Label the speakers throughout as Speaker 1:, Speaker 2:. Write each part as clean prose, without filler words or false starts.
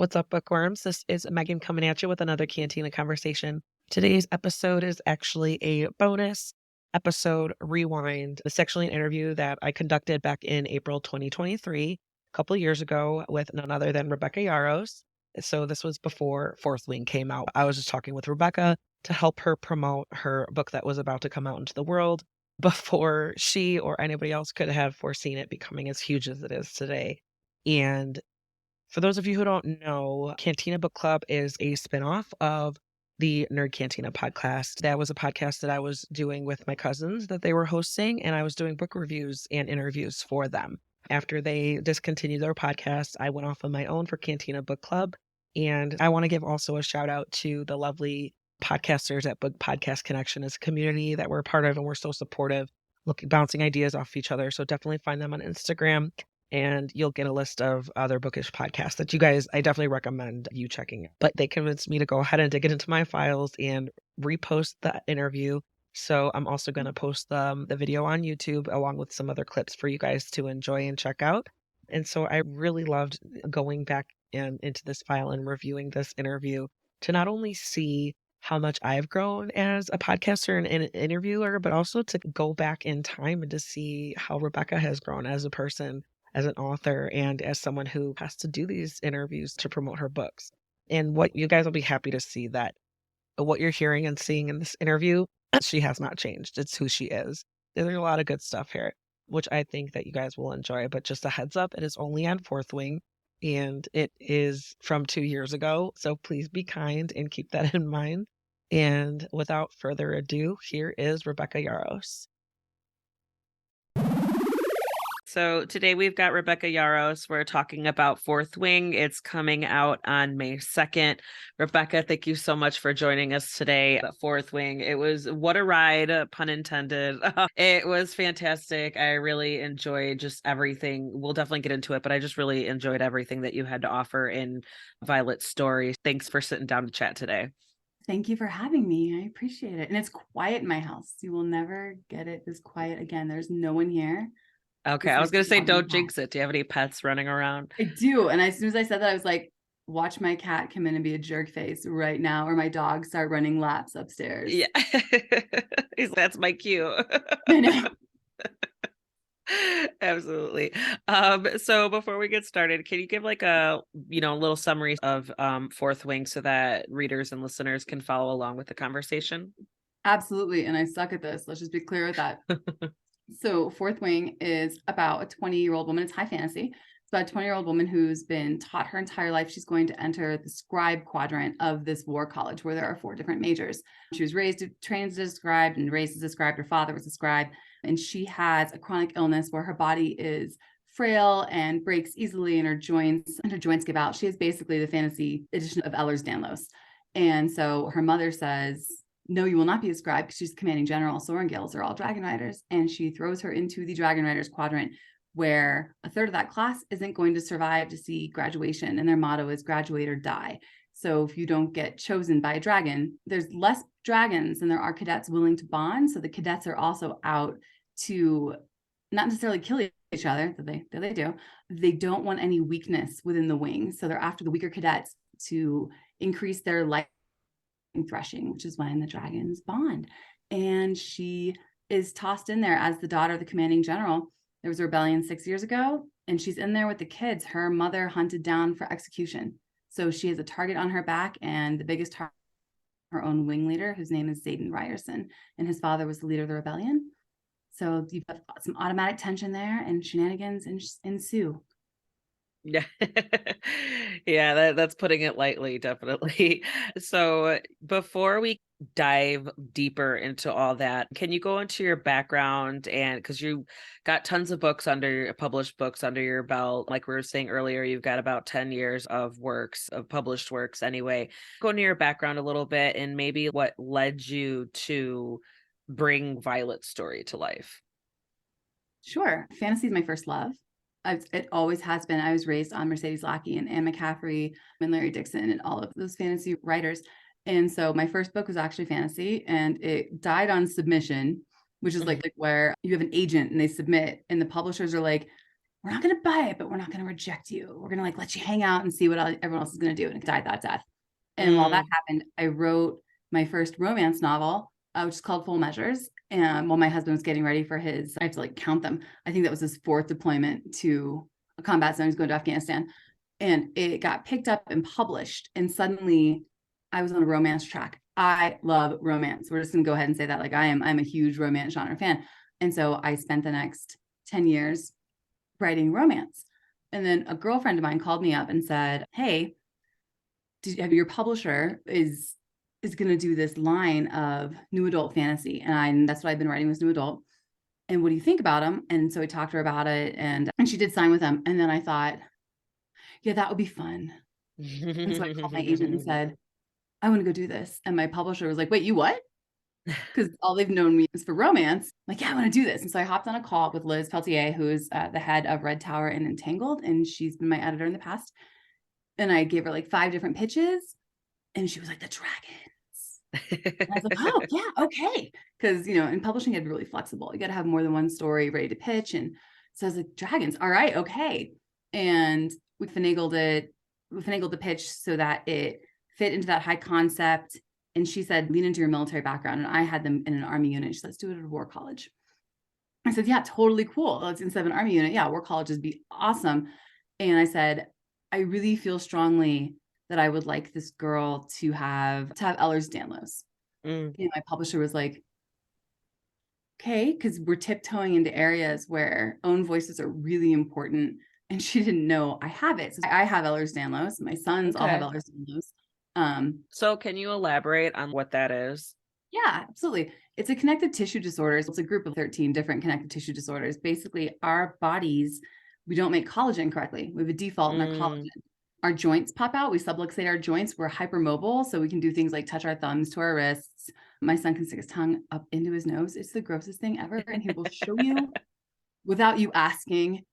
Speaker 1: What's up, bookworms? This is Megan coming at you with another Cantina conversation. Today's episode is actually a bonus episode rewind. It's actually an interview that I conducted back in April 2023, a couple years ago, with none other than Rebecca Yarros. So this was before Fourth Wing came out. I was just talking with Rebecca to help her promote her book that was about to come out into the world before she or anybody else could have foreseen it becoming as huge as it is today. And for those of you who don't know, Cantina Book Club is a spinoff of the Nerd Cantina podcast. That was a podcast that I was doing with my cousins that they were hosting, and I was doing book reviews and interviews for them. After they discontinued their podcast, I went off on my own for Cantina Book Club. And I want to give also a shout out to the lovely podcasters at Book Podcast Connection as a community that we're a part of, and we're so supportive, bouncing ideas off each other. So definitely find them on Instagram, and you'll get a list of other bookish podcasts that I definitely recommend you checking out. But they convinced me to go ahead and dig it into my files and repost the interview. So I'm also going to post the video on YouTube along with some other clips for you guys to enjoy and check out. And so I really loved going back into this file and reviewing this interview to not only see how much I've grown as a podcaster and an interviewer, but also to go back in time and to see how Rebecca has grown as a person, as an author, and as someone who has to do these interviews to promote her books. And what you guys will be happy to see that what you're hearing and seeing in this interview, she has not changed. It's who she is. There's a lot of good stuff here, which I think that you guys will enjoy. But just a heads up, it is only on Fourth Wing, and it is from 2 years ago. So please be kind and keep that in mind. And without further ado, here is Rebecca Yarros. So today we've got Rebecca Yarros. We're talking about Fourth Wing. It's coming out on May 2nd. Rebecca, thank you so much for joining us today at Fourth Wing. It was what a ride, pun intended. It was fantastic. I really enjoyed just everything. We'll definitely get into it, but I just really enjoyed everything that you had to offer in Violet's story. Thanks for sitting down to chat today.
Speaker 2: Thank you for having me. I appreciate it. And it's quiet in my house. You will never get it this quiet again. There's no one here.
Speaker 1: Okay, I was going to say, don't jinx it. Do you have any pets running around?
Speaker 2: I do. And as soon as I said that, I was like, watch my cat come in and be a jerk face right now, or my dog start running laps upstairs.
Speaker 1: Yeah. That's my cue.
Speaker 2: I know.
Speaker 1: Absolutely. So before we get started, can you give like a little summary of Fourth Wing so that readers and listeners can follow along with the conversation?
Speaker 2: Absolutely. And I suck at this. Let's just be clear with that. So Fourth Wing is about a 20-year-old woman. It's high fantasy. It's about a 20-year-old woman who's been taught her entire life she's going to enter the scribe quadrant of this war college where there are 4 different majors. She was trained as a scribe and raised as a scribe. Her father was a scribe. And she has a chronic illness where her body is frail and breaks easily, and her joints give out. She is basically the fantasy edition of Ehlers-Danlos. And so her mother says, no, you will not be a scribe, because she's commanding general. Sorengales are all dragon riders. And she throws her into the dragon riders quadrant, where a third of that class isn't going to survive to see graduation. And their motto is graduate or die. So if you don't get chosen by a dragon, there's less dragons than there are cadets willing to bond. So the cadets are also out to not necessarily kill each other, that they do. They don't want any weakness within the wing. So they're after the weaker cadets to increase their life threshing, which is when the dragons bond. And she is tossed in there as the daughter of the commanding general. There was a rebellion 6 years ago, and she's in there with the kids her mother hunted down for execution. So she has a target on her back, and the biggest target, her own wing leader, whose name is Zayden Ryerson, and his father was the leader of the rebellion. So you've got some automatic tension there, and shenanigans ensue.
Speaker 1: Yeah. Yeah, that's putting it lightly, definitely. So before we dive deeper into all that, can you go into your background? And because you got tons of published books under your belt, like we were saying earlier, you've got about 10 years of published works anyway. Go into your background a little bit and maybe what led you to bring Violet's story to life.
Speaker 2: Sure. Fantasy is my first love. It always has been. I was raised on Mercedes Lackey and Anne McCaffrey and Larry Dixon and all of those fantasy writers. And so my first book was actually fantasy, and it died on submission, which is like where you have an agent and they submit, and the publishers are like, we're not going to buy it, but we're not going to reject you. We're going to like let you hang out and see what everyone else is going to do. And it died that death. And while that
Speaker 1: Mm.
Speaker 2: happened, I wrote my first romance novel, which is called Full Measures. And while my husband was getting ready for his, I have to like count them. I think that was his 4th deployment to a combat zone. He's going to Afghanistan. And it got picked up and published. And suddenly I was on a romance track. I love romance. We're just going to go ahead and say that. Like I'm a huge romance genre fan. And so I spent the next 10 years writing romance. And then a girlfriend of mine called me up and said, hey, have your publisher is going to do this line of new adult fantasy. And that's what I've been writing, was new adult. And what do you think about them? And so I talked to her about it, and she did sign with them. And then I thought, yeah, that would be fun. And so I called my agent and said, I want to go do this. And my publisher was like, wait, you what? Because all they've known me is for romance. I'm like, yeah, I want to do this. And so I hopped on a call with Liz Peltier, who's the head of Red Tower and Entangled. And she's been my editor in the past. And I gave her like 5 different pitches. And she was like, the dragons. And I was like, oh, yeah, okay. Because, in publishing, I'd be really flexible. You got to have more than one story ready to pitch. And so I was like, dragons. All right, okay. And we finagled it. We finagled the pitch so that it fit into that high concept. And she said, lean into your military background. And I had them in an Army unit. She said, let's do it at a war college. I said, yeah, totally cool. Let's, instead of an Army unit, yeah, war college would be awesome. And I said, I really feel strongly that I would like this girl to have Ehlers-Danlos.
Speaker 1: Mm.
Speaker 2: And my publisher was like, okay, because we're tiptoeing into areas where own voices are really important. And she didn't know I have it. So I have Ehlers-Danlos. My sons all have
Speaker 1: Okay.
Speaker 2: Ehlers-Danlos.
Speaker 1: So can you elaborate on what that is?
Speaker 2: Yeah, absolutely. It's a connective tissue disorders. It's a group of 13 different connective tissue disorders. Basically, our bodies, we don't make collagen correctly. We have a default in our collagen. Our joints pop out. We subluxate our joints. We're hypermobile. So we can do things like touch our thumbs to our wrists. My son can stick his tongue up into his nose. It's the grossest thing ever. And he will show you without you asking.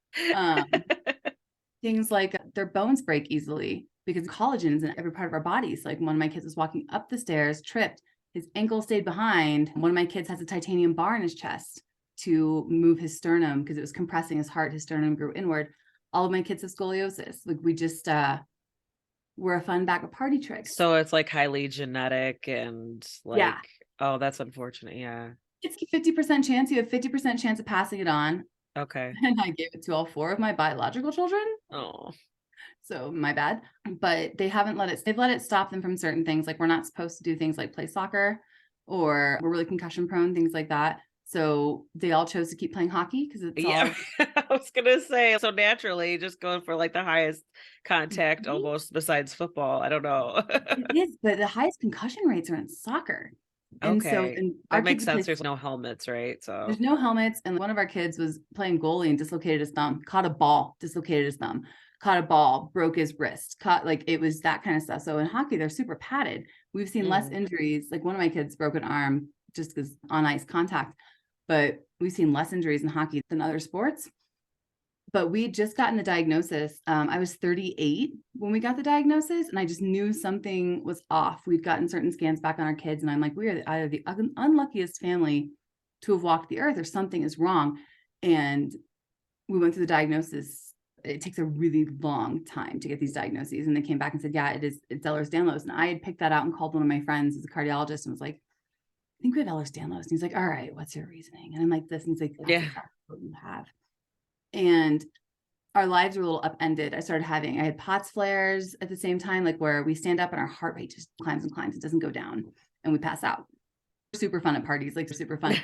Speaker 2: Things like their bones break easily because collagen is in every part of our bodies. Like one of my kids was walking up the stairs, tripped, his ankle stayed behind. One of my kids has a titanium bar in his chest to move his sternum because it was compressing his heart. His sternum grew inward. All of my kids have scoliosis. Like we just, we're a fun bag of party tricks.
Speaker 1: So it's like highly genetic and
Speaker 2: Yeah.
Speaker 1: oh, that's unfortunate. Yeah.
Speaker 2: It's a 50% chance. You have 50% chance of passing it on.
Speaker 1: Okay.
Speaker 2: And I gave it to all 4 of my biological children.
Speaker 1: Oh.
Speaker 2: So my bad. But they've let it stop them from certain things. Like we're not supposed to do things like play soccer, or we're really concussion prone, things like that. So they all chose to keep playing hockey because it's
Speaker 1: Yeah. I was gonna say, so naturally just going for like the highest contact
Speaker 2: all
Speaker 1: almost besides football. I don't know.
Speaker 2: it is, but the highest concussion rates are in soccer. And so
Speaker 1: Okay.
Speaker 2: and our
Speaker 1: That
Speaker 2: kids
Speaker 1: makes
Speaker 2: play,
Speaker 1: sense. There's no helmets, right?
Speaker 2: there's
Speaker 1: So
Speaker 2: no helmets. And one of our kids was playing goalie and dislocated his thumb, caught a ball, dislocated his thumb, caught a ball, broke his wrist, caught like it was that kind of stuff. So in hockey, they're super padded. We've seen less injuries. Like one of my kids broke an arm just because on ice contact, but we've seen less injuries in hockey than other sports. But we had just gotten the diagnosis. I was 38 when we got the diagnosis, and I just knew something was off. We'd gotten certain scans back on our kids, and I'm like, we are either the unluckiest family to have walked the earth, or something is wrong. And we went through the diagnosis. It takes a really long time to get these diagnoses. And they came back and said, yeah, it's Ehlers-Danlos. And I had picked that out and called one of my friends who's a cardiologist and was like, I think we have Ehlers-Danlos. And he's like, all right, what's your reasoning? And I'm like, this. And he's like, that's
Speaker 1: yeah.
Speaker 2: exactly what you have. And our lives were a little upended. I had POTS flares at the same time, like where we stand up and our heart rate just climbs and climbs. It doesn't go down and we pass out. Super fun at parties, like super fun.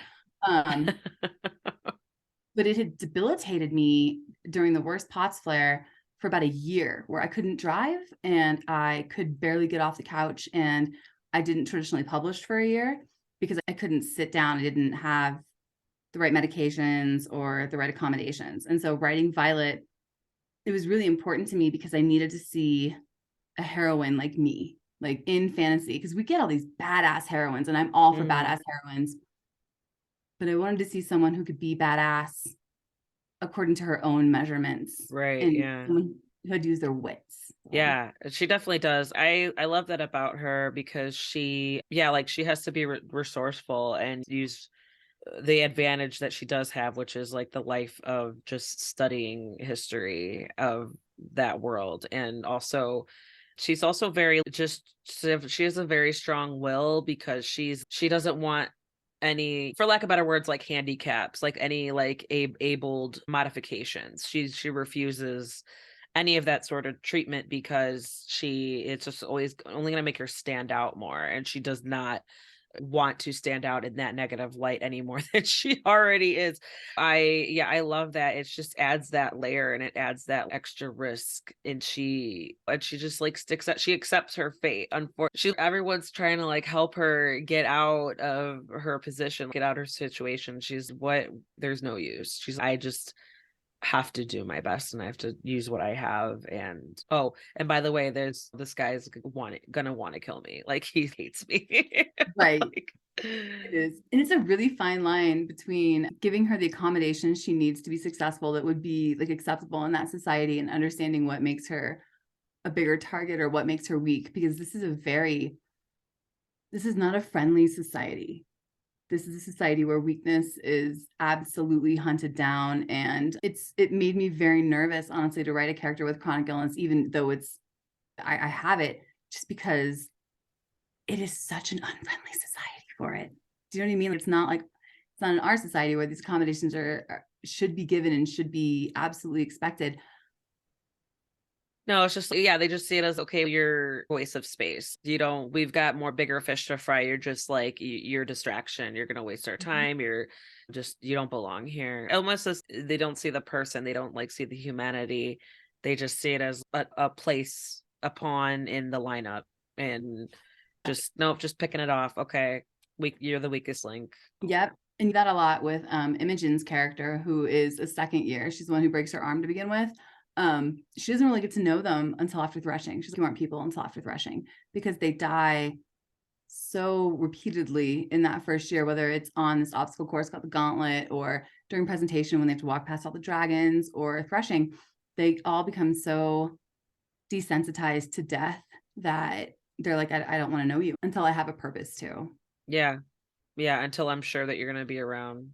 Speaker 2: But it had debilitated me during the worst POTS flare for about a year, where I couldn't drive and I could barely get off the couch. And I didn't traditionally publish for a year because I couldn't sit down. I didn't have the right medications or the right accommodations. And so writing Violet, it was really important to me because I needed to see a heroine like me, like in fantasy, because we get all these badass heroines and I'm all for badass heroines. But I wanted to see someone who could be badass according to her own measurements.
Speaker 1: Right.
Speaker 2: And
Speaker 1: Yeah.
Speaker 2: someone who had used their wits.
Speaker 1: Yeah, she definitely does. I love that about her because she has to be resourceful and use the advantage that she does have, which is like the life of just studying history of that world. And also, she's also very just, she has a very strong will because she doesn't want any, for lack of better words, like handicaps, like any like abled modifications. She refuses any of that sort of treatment because it's just always only going to make her stand out more, and she does not want to stand out in that negative light any more than she already is. I love that. It just adds that layer and it adds that extra risk. And she just like sticks out. She accepts her fate. Unfortunately, everyone's trying to like help her get out of her position, get out of her situation. There's no use. I just have to do my best and I have to use what I have. And oh, and by the way, there's this guy's gonna want to kill me. Like he hates me.
Speaker 2: Right.
Speaker 1: Like,
Speaker 2: It is. And it's a really fine line between giving her the accommodations she needs to be successful that would be like acceptable in that society, and understanding what makes her a bigger target or what makes her weak, because this is not a friendly society. This is a society where weakness is absolutely hunted down. And it made me very nervous, honestly, to write a character with chronic illness, even though I have it, just because it is such an unfriendly society for it. Do you know what I mean? It's not in our society where these accommodations should be given and should be absolutely expected.
Speaker 1: no, it's just, yeah, they just see it as, okay, you're a waste of space. We've got more bigger fish to fry. You're just like, you're a distraction. You're going to waste our time. You don't belong here. Almost as they don't see the person. They don't like see the humanity. They just see it as a place, a pawn in the lineup, and just, nope, just picking it off. Okay. You're the weakest link.
Speaker 2: Yep. And that a lot with Imogen's character, who is a second year. She's the one who breaks her arm to begin with. She doesn't really get to know them until after threshing. She doesn't want people until after threshing, because they die so repeatedly in that first year, whether it's on this obstacle course called the Gauntlet, or during presentation when they have to walk past all the dragons, or threshing. They all become so desensitized to death that they're like, I don't want to know you until I have a purpose to.
Speaker 1: Yeah. Yeah. Until I'm sure that you're going to be around.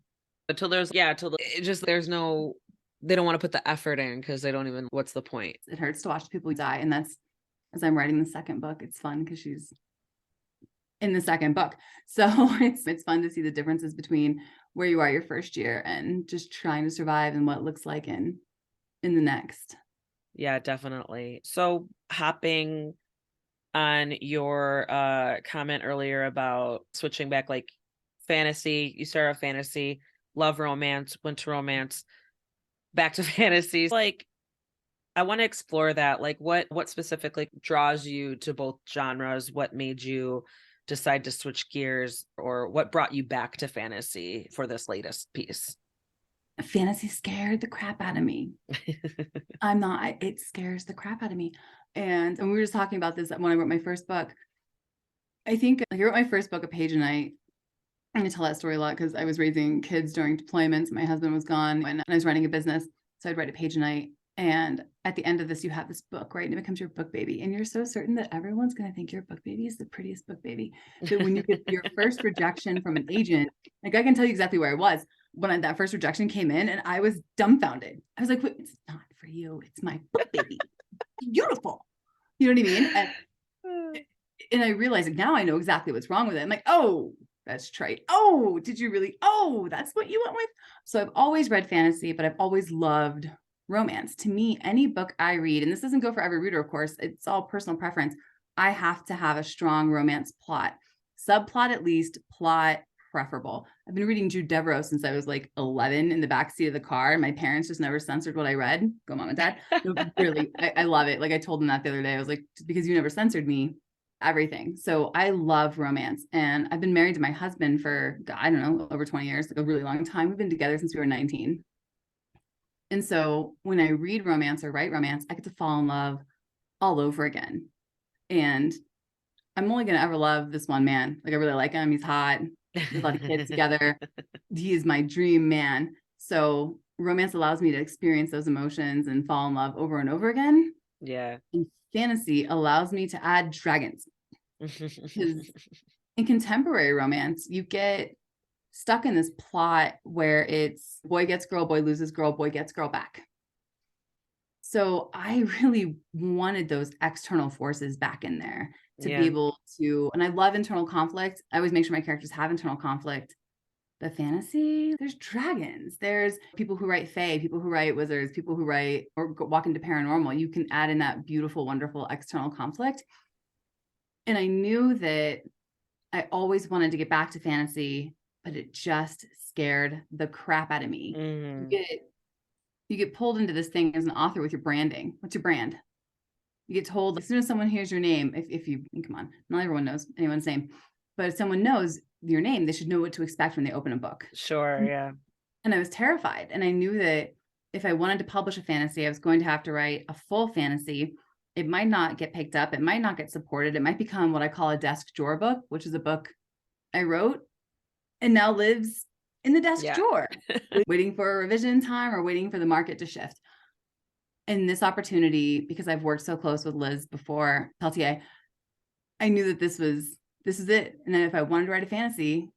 Speaker 1: There's no, they don't want to put the effort in because they don't even, what's the point?
Speaker 2: It hurts to watch people die. And that's, as I'm writing the second book, it's fun because she's in the second book. So it's fun to see the differences between where you are your first year and just trying to survive and what it looks like in the next.
Speaker 1: Yeah, definitely. So hopping on your comment earlier about switching back, like fantasy, you start off fantasy, love romance, went to romance, back to fantasies. Like, I want to explore that. Like what specifically draws you to both genres? What made you decide to switch gears, or what brought you back to fantasy for this latest piece?
Speaker 2: Fantasy scared the crap out of me. It scares the crap out of me. And we were just talking about this when I wrote my first book. I think I wrote my first book a page a night. I'm going to tell that story a lot because I was raising kids during deployments. My husband was gone and I was running a business. So I'd write a page a night. And at the end of this, you have this book, right? And it becomes your book baby. And you're so certain that everyone's going to think your book baby is the prettiest book baby. But when you get your first rejection from an agent, like, I can tell you exactly where I was when that first rejection came in, and I was dumbfounded. I was like, wait, it's not for you. It's my book baby. Beautiful. You know what I mean? And I realized, like, now I know exactly what's wrong with it. I'm like, oh, that's trite. Oh, did you really? Oh, that's what you went with? So I've always read fantasy, but I've always loved romance. To me, any book I read, and this doesn't go for every reader, of course, it's all personal preference, I have to have a strong romance plot. Subplot at least, plot preferable. I've been reading Jude Deveraux since I was like 11 in the backseat of the car. My parents just never censored what I read. Go mom and dad. No, really, I love it. Like, I told them that the other day. I was like, just because you never censored me, everything. So I love romance. And I've been married to my husband for, I don't know, over 20 years, like a really long time. We've been together since we were 19. And so when I read romance or write romance, I get to fall in love all over again. And I'm only going to ever love this one man. Like, I really like him. He's hot. We have a lot of kids together. He is my dream man. So romance allows me to experience those emotions and fall in love over and over again.
Speaker 1: Yeah.
Speaker 2: And fantasy allows me to add dragons. Because in contemporary romance, you get stuck in this plot where it's boy gets girl, boy loses girl, boy gets girl back. So I really wanted those external forces back in there to be
Speaker 1: Yeah.
Speaker 2: able to, and I love internal conflict. I always make sure my characters have internal conflict. The fantasy, there's dragons, there's people who write fae, people who write wizards, people who write or walk into paranormal. You can add in that beautiful, wonderful external conflict. And I knew that I always wanted to get back to fantasy, but it just scared the crap out of me.
Speaker 1: Mm-hmm.
Speaker 2: You get pulled into this thing as an author with your branding. What's your brand? You get told as soon as someone hears your name, if you come on, not everyone knows anyone's name, but if someone knows your name, they should know what to expect when they open a book.
Speaker 1: Sure. Yeah.
Speaker 2: And I was terrified. And I knew that if I wanted to publish a fantasy, I was going to have to write a full fantasy. It might not get picked up. It might not get supported. It might become what I call a desk drawer book, which is a book I wrote and now lives in the desk
Speaker 1: Yeah.
Speaker 2: drawer, waiting for a revision time or waiting for the market to shift. And this opportunity, because I've worked so close with Liz before Peltier, I knew that this is it. And then if I wanted to write a fantasy,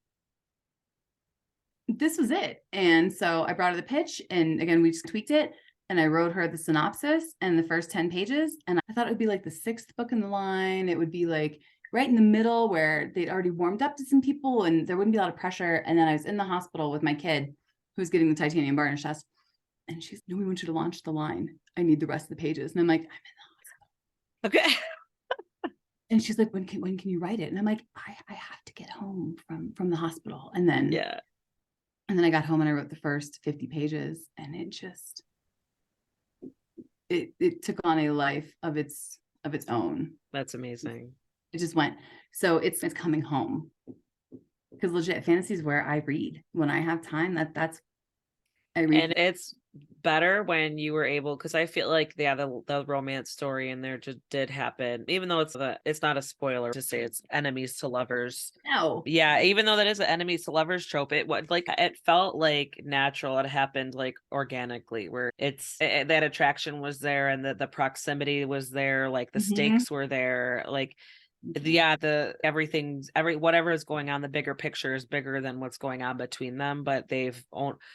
Speaker 2: this was it. And so I brought her the pitch, and again, we just tweaked it, and I wrote her the synopsis and the first 10 pages. And I thought it would be like the 6th book in the line. It would be like right in the middle where they'd already warmed up to some people and there wouldn't be a lot of pressure. And then I was in the hospital with my kid who's getting the titanium varnish test. And she's, no, we want you to launch the line. I need the rest of the pages. And I'm like, I'm in the hospital.
Speaker 1: Okay.
Speaker 2: And she's like, when can you write it? And I'm like, I have to get home from the hospital. And then I got home and I wrote the first 50 pages, and it just, it took on a life of its own.
Speaker 1: That's amazing.
Speaker 2: It just went. So it's coming home, because legit fantasy is where I read when I have time. That's I read.
Speaker 1: And it's better when you were able, because I feel like the romance story in there just did happen, even though it's not a spoiler to say it's enemies to lovers.
Speaker 2: No.
Speaker 1: Yeah, even though that is an enemies to lovers trope, it felt like natural. It happened like organically, where that attraction was there, and the proximity was there, like the stakes were there, like whatever is going on, the bigger picture is bigger than what's going on between them, but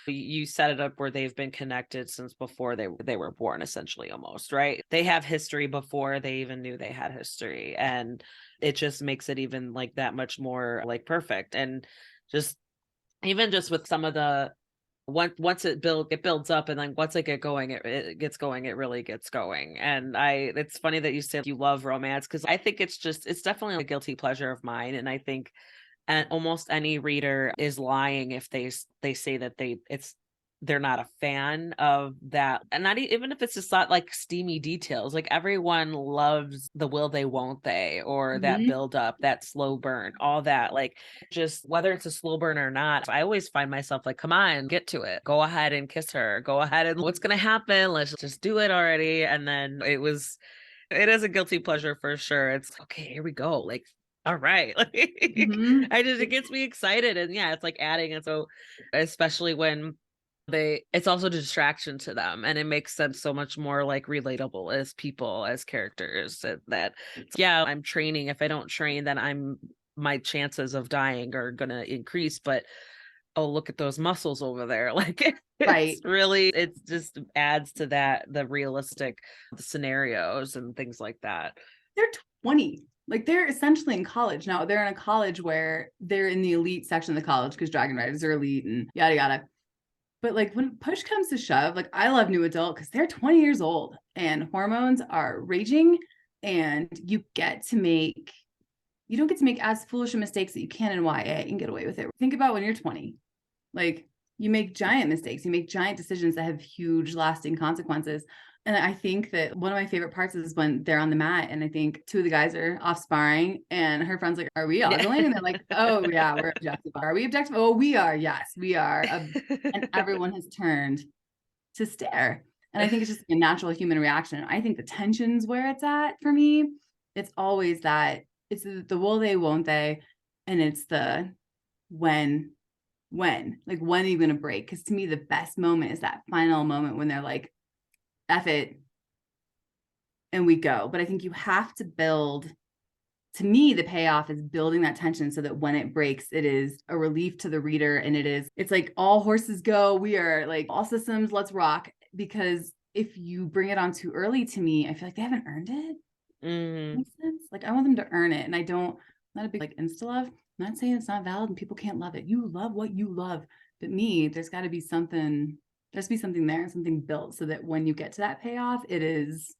Speaker 1: you set it up where they've been connected since before they were born, essentially, almost, right? They have history before they even knew they had history, and it just makes it even like that much more like perfect. And just even just with some of the once it builds up, and then once it gets going, it gets going, it really gets going. And it's funny that you said you love romance, because I think it's definitely a guilty pleasure of mine. And I think almost any reader is lying if they say that they're not a fan of that. And not even if it's just not like steamy details, like everyone loves the will they won't they, or that build up, that slow burn, all that, like just whether it's a slow burn or not. I always find myself like, come on, get to it, go ahead and kiss her, go ahead and what's gonna happen, let's just do it already. And then it is a guilty pleasure for sure. It's okay, here we go, like all right. Like it gets me excited. And yeah, it's like adding. And so especially when it's also a distraction to them, and it makes them so much more like relatable as people, as characters, that I'm training. If I don't train, then my chances of dying are gonna increase. But oh, look at those muscles over there. Like it just adds to that, the realistic scenarios and things like that.
Speaker 2: They're 20. Like they're essentially in college now. They're in a college where they're in the elite section of the college, because dragon riders are elite and yada yada. But like when push comes to shove, like I love new adult because they're 20 years old and hormones are raging, and you don't get to make as foolish a mistakes that you can in YA and get away with it. Think about when you're 20, like you make giant mistakes, you make giant decisions that have huge lasting consequences. And I think that one of my favorite parts is when they're on the mat, and I think 2 of the guys are off sparring, and her friend's like, are we ogling? And they're like, oh yeah, we're objective. Are we objective? Oh, we are. Yes, we are. And everyone has turned to stare. And I think it's just a natural human reaction. I think the tension's where it's at for me. It's always that it's the will they, won't they. And it's the when like, when are you going to break? Because to me, the best moment is that final moment when they're like, F it, and we go. But I think you have to build to me, the payoff is building that tension so that when it breaks, it is a relief to the reader. And it's like all horses go. We are like all systems, let's rock. Because if you bring it on too early, to me, I feel like they haven't earned it. Makes sense. Like I want them to earn it. And I'm not a big like insta love. I'm not saying it's not valid and people can't love it. You love what you love. But me, there's got to be something, there, something built so that when you get to that payoff, it's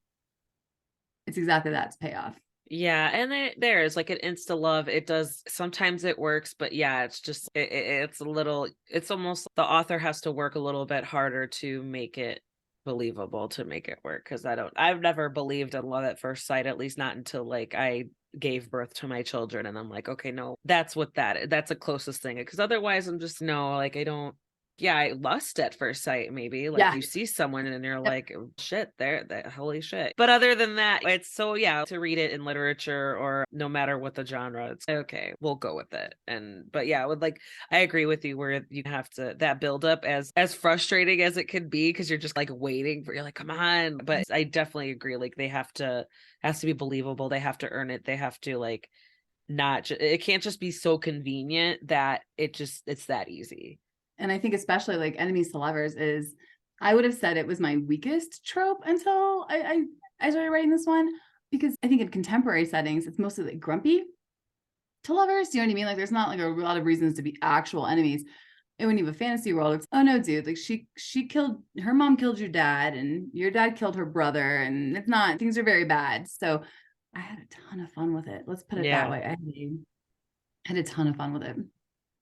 Speaker 2: exactly that, it's payoff.
Speaker 1: Yeah, and there's like an insta love. It does sometimes it works, but yeah, it's just it's a little. It's almost the author has to work a little bit harder to make it believable to make it work. Because I've never believed in love at first sight, at least not until like I gave birth to my children, and I'm like, okay, no, that's that's the closest thing. Because otherwise, I'm just no, like I don't. Yeah, I lust at first sight, maybe like
Speaker 2: Yeah.
Speaker 1: you see someone and you're
Speaker 2: Yep.
Speaker 1: like, "Oh, shit, that holy shit." But other than that, it's so yeah, to read it in literature or no matter what the genre, it's okay, we'll go with it. But yeah, with like I agree with you where you have to that build up as frustrating as it could be because you're just like waiting for you're like, come on. But I definitely agree. Like they has to be believable. They have to earn it. They have to like it can't just be so convenient that it's that easy.
Speaker 2: And I think especially like enemies to lovers is, I would have said it was my weakest trope until I started writing this one, because I think in contemporary settings, it's mostly like grumpy to lovers. Do you know what I mean? Like there's not like a lot of reasons to be actual enemies. And when you have a fantasy world, it's, oh no, dude, like she killed, her mom killed your dad and your dad killed her brother. And it's not, things are very bad. So I had a ton of fun with it. Let's put it that way. I had a ton of fun with it.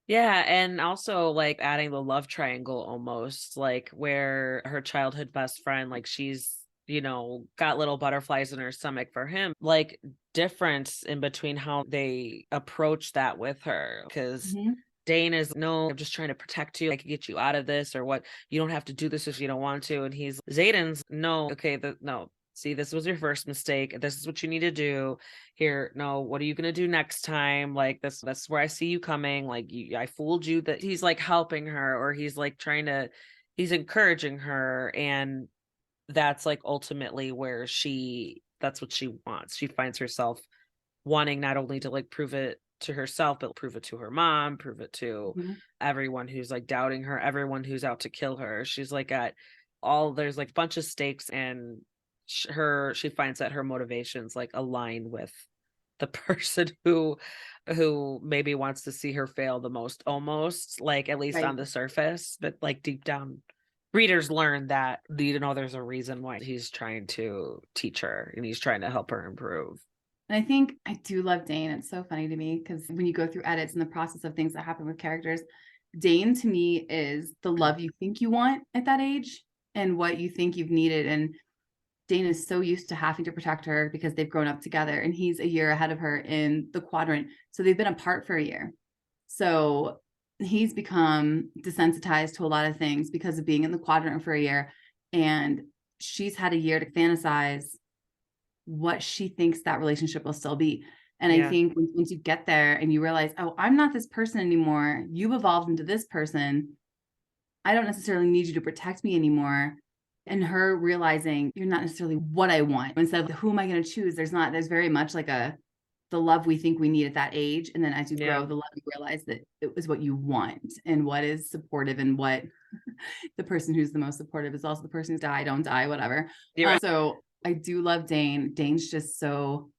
Speaker 1: Yeah, and also like adding the love triangle almost like where her childhood best friend, like she's, got little butterflies in her stomach for him, like difference in between how they approach that with her. Because
Speaker 2: Mhm.
Speaker 1: Dane is, no, I'm just trying to protect you. I can get you out of this or what. You don't have to do this if you don't want to. And Zayden's, no, okay, no. See, this was your first mistake. This is what you need to do here. No, what are you going to do next time? Like that's where I see you coming. Like I fooled you. That he's like helping her or he's like he's encouraging her. And that's like ultimately where that's what she wants. She finds herself wanting not only to like prove it to herself, but prove it to her mom, prove it to
Speaker 2: Mhm.
Speaker 1: everyone who's like doubting her, everyone who's out to kill her. She's like there's like a bunch of stakes and she finds that her motivations like align with the person who maybe wants to see her fail the most, almost like at least
Speaker 2: Right.
Speaker 1: on the surface, but like deep down readers learn that there's a reason why he's trying to teach her and he's trying to help her improve.
Speaker 2: And I think I do love Dane. It's so funny to me because when you go through edits and the process of things that happen with characters, Dane to me is the love you think you want at that age and what you think you've needed. And Dane is so used to having to protect her because they've grown up together and he's a year ahead of her in the quadrant. So they've been apart for a year. So he's become desensitized to a lot of things because of being in the quadrant for a year. And she's had a year to fantasize what she thinks that relationship will still be. And I
Speaker 1: Yeah.
Speaker 2: think once you get there and you realize, oh, I'm not this person anymore. You've evolved into this person. I don't necessarily need you to protect me anymore. And her realizing you're not necessarily what I want. Instead of who am I going to choose? There's very much like the love we think we need at that age. And then as you
Speaker 1: Yeah.
Speaker 2: grow, the love you realize that it was what you want and what is supportive and what the person who's the most supportive is also the person who's don't die, whatever.
Speaker 1: You're right.
Speaker 2: So I do love Dane. Dane's just so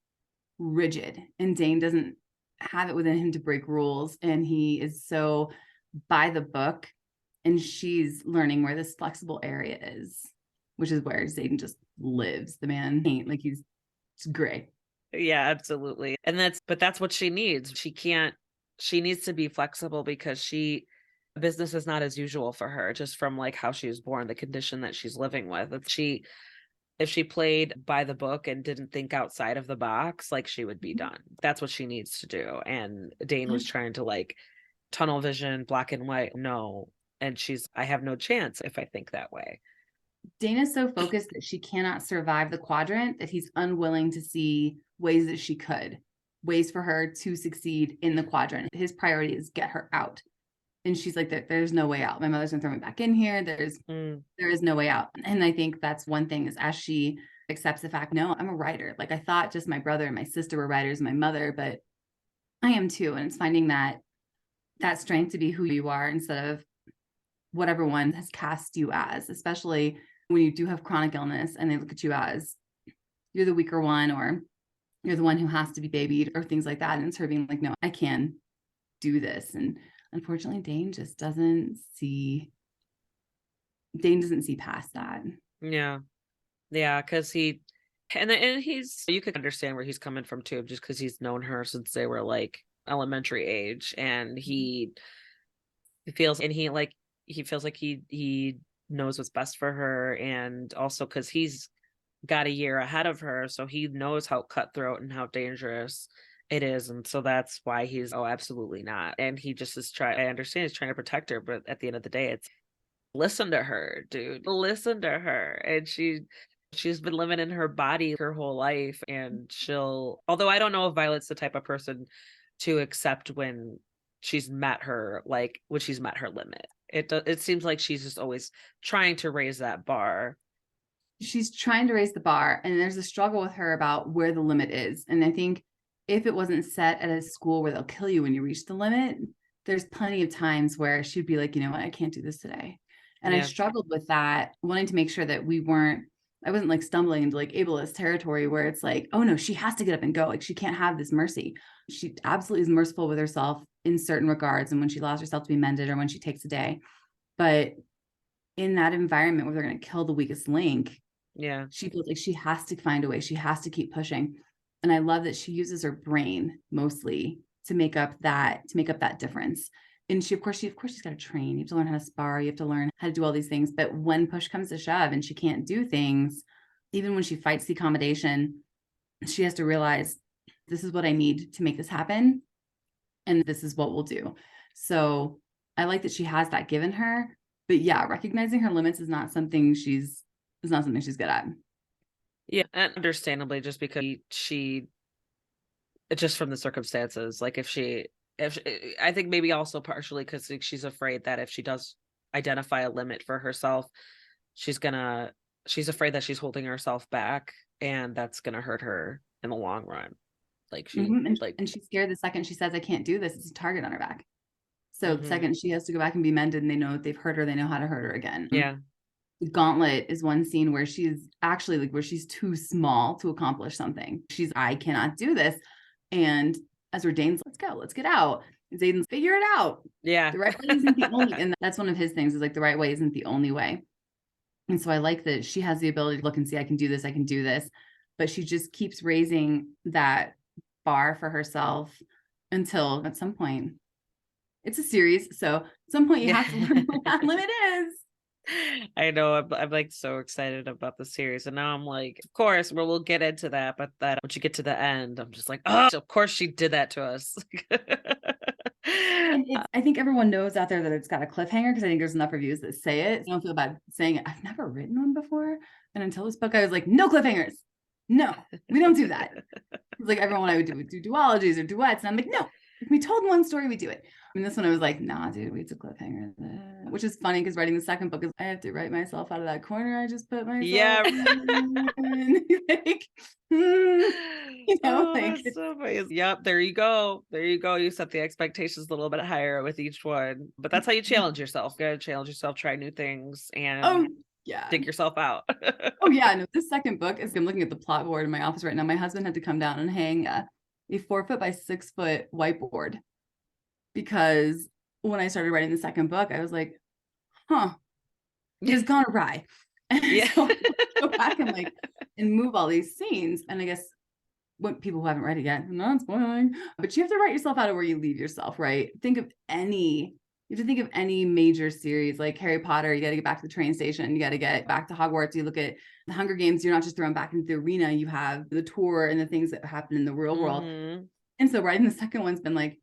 Speaker 2: rigid and Dane doesn't have it within him to break rules. And he is so by the book and she's learning where this flexible area is, which is where Zayden just lives. The man ain't like it's great.
Speaker 1: Yeah, absolutely. And that's what she needs. She needs to be flexible because business is not as usual for her, just from like how she was born, the condition that she's living with. If she played by the book and didn't think outside of the box, like she would be done. That's what she needs to do. And Dane was trying to like tunnel vision, black and white. No. And I have no chance if I think that way.
Speaker 2: Dana's so focused that she cannot survive the quadrant that he's unwilling to see ways that she could, ways for her to succeed in the quadrant. His priority is get her out. And she's like, there's no way out. My mother's gonna throw me back in here. There is no way out. And I think that's one thing is as she accepts the fact, no, I'm a writer. Like I thought just my brother and my sister were writers, my mother, but I am too. And it's finding that strength to be who you are instead of what everyone has cast you as, especially when you do have chronic illness and they look at you as you're the weaker one, or you're the one who has to be babied, or things like that. And it's her being like, no, I can do this. And unfortunately, Dane doesn't see past that.
Speaker 1: Yeah. Yeah, because and he's you could understand where he's coming from too, just because he's known her since they were like elementary age, and he feels like he knows what's best for her, and also because he's got a year ahead of her, so he knows how cutthroat and how dangerous it is, and so that's why he's, oh, absolutely not. And he just is trying. I understand he's trying to protect her, but at the end of the day, it's listen to her, dude. Listen to her. And she's been living in her body her whole life, and although I don't know if Violet's the type of person to accept when she's met her limit. It seems like she's just always trying to raise that bar.
Speaker 2: She's trying to raise the bar, and there's a struggle with her about where the limit is. And I think if it wasn't set at a school where they'll kill you when you reach the limit, there's plenty of times where she'd be like, you know what, I can't do this today. And I struggled with that, wanting to make sure that I wasn't like stumbling into like ableist territory where it's like, oh no, she has to get up and go. Like she can't have this mercy. She absolutely is merciful with herself in certain regards. And when she allows herself to be mended, or when she takes a day, but in that environment where they're going to kill the weakest link, she feels like she has to find a way. She has to keep pushing. And I love that she uses her brain mostly to make up that difference. And she's got to train. You have to learn how to spar. You have to learn how to do all these things. But when push comes to shove and she can't do things, even when she fights the accommodation, she has to realize this is what I need to make this happen. And this is what we'll do. So I like that she has that given her. But yeah, recognizing her limits is not something she's good at.
Speaker 1: Yeah, and understandably, just because she just from the circumstances, like if I think maybe also partially because she's afraid that if she does identify a limit for herself, she's afraid that she's holding herself back, and that's gonna hurt her in the long run. Like
Speaker 2: and she's scared the second she says, I can't do this, it's a target on her back. So the second she has to go back and be mended, and they know they've hurt her, they know how to hurt her again.
Speaker 1: Yeah.
Speaker 2: The gauntlet is one scene where she's actually like, where she's too small to accomplish something. I cannot do this. And as Dane's, let's get out. Zayden's, figure it out.
Speaker 1: Yeah.
Speaker 2: The right way isn't the only, and that's one of his things, is like the right way isn't the only way. And so I like that she has the ability to look and see, I can do this, but she just keeps raising that bar for herself until at some point, it's a series. So at some point you have to learn what that limit is.
Speaker 1: I know. I'm like so excited about the series, and now I'm like, of course, we'll get into that. But that once you get to the end, I'm just like, oh, of course she did that to us.
Speaker 2: And I think everyone knows out there that it's got a cliffhanger, because I think there's enough reviews that say it. I don't feel bad saying it. I've never written one before, and until this book, I was like, no cliffhangers. No, we don't do that. It's like everyone I would do duologies or duets, and I'm like, no, if we told one story, we do it. And this one, I was like, nah, dude, it's a cliffhanger. Which is funny, because writing the second book is, I have to write myself out of that corner I just put myself in. Like,
Speaker 1: that's so amazing. Yep, there you go. You set the expectations a little bit higher with each one, but that's how you challenge yourself. You gotta challenge yourself, try new things, and dig yourself out.
Speaker 2: No, this second book is, I'm looking at the plot board in my office right now. My husband had to come down and hang a 4-foot by 6-foot whiteboard, because when I started writing the second book, I was like, it's gone awry.
Speaker 1: Yeah.
Speaker 2: So go back and move all these scenes. And I guess what people who haven't read it yet, I'm not spoiling, but you have to write yourself out of where you leave yourself, right? You have to think of any major series like Harry Potter. You got to get back to the train station. You got to get back to Hogwarts. You look at the Hunger Games. You're not just thrown back into the arena. You have the tour and the things that happen in the real world. And so writing the second one's been like,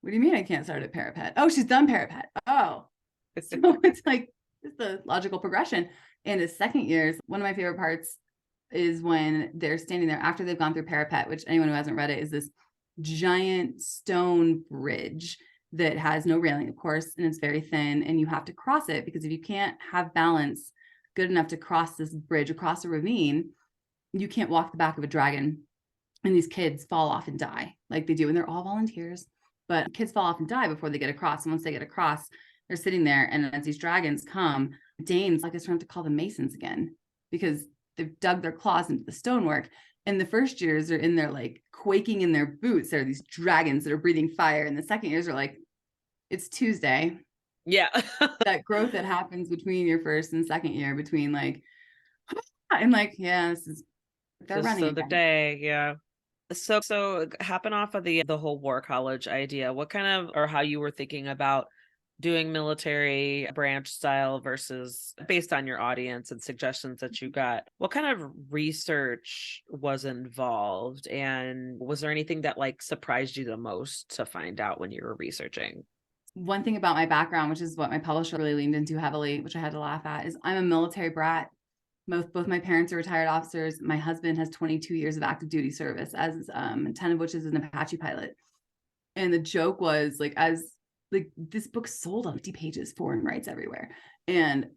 Speaker 2: what do you mean I can't start at Parapet? Oh, she's done Parapet. Oh, so it's like, it's the logical progression. And the second years, one of my favorite parts is when they're standing there after they've gone through Parapet, which anyone who hasn't read it, is this giant stone bridge that has no railing, of course, and it's very thin, and you have to cross it, because if you can't have balance good enough to cross this bridge across a ravine, you can't walk the back of a dragon and these kids fall off and die like they do. And they're all volunteers, but kids fall off and die before they get across. And once they get across, they're sitting there. And as these dragons come, Danes, like I started to call them Masons again, because they've dug their claws into the stonework. And the first years are in there like quaking in their boots. There are these dragons that are breathing fire. And the second years are like, it's Tuesday.
Speaker 1: Yeah.
Speaker 2: That growth that happens between your first and second year, between like, I'm like, yeah, this is, they're
Speaker 1: Just
Speaker 2: running
Speaker 1: the
Speaker 2: again.
Speaker 1: day. Yeah. So happen off of the whole war college idea, what kind of, or how you were thinking about doing military branch style versus based on your audience and suggestions that you got, what kind of research was involved? And was there anything that like surprised you the most to find out when you were researching?
Speaker 2: One thing about my background, which is what my publisher really leaned into heavily, which I had to laugh at, is I'm a military brat. Both my parents are retired officers. My husband has 22 years of active duty service, as 10 of which is an Apache pilot. And the joke was like, as like this book sold on 50 pages, foreign rights everywhere. And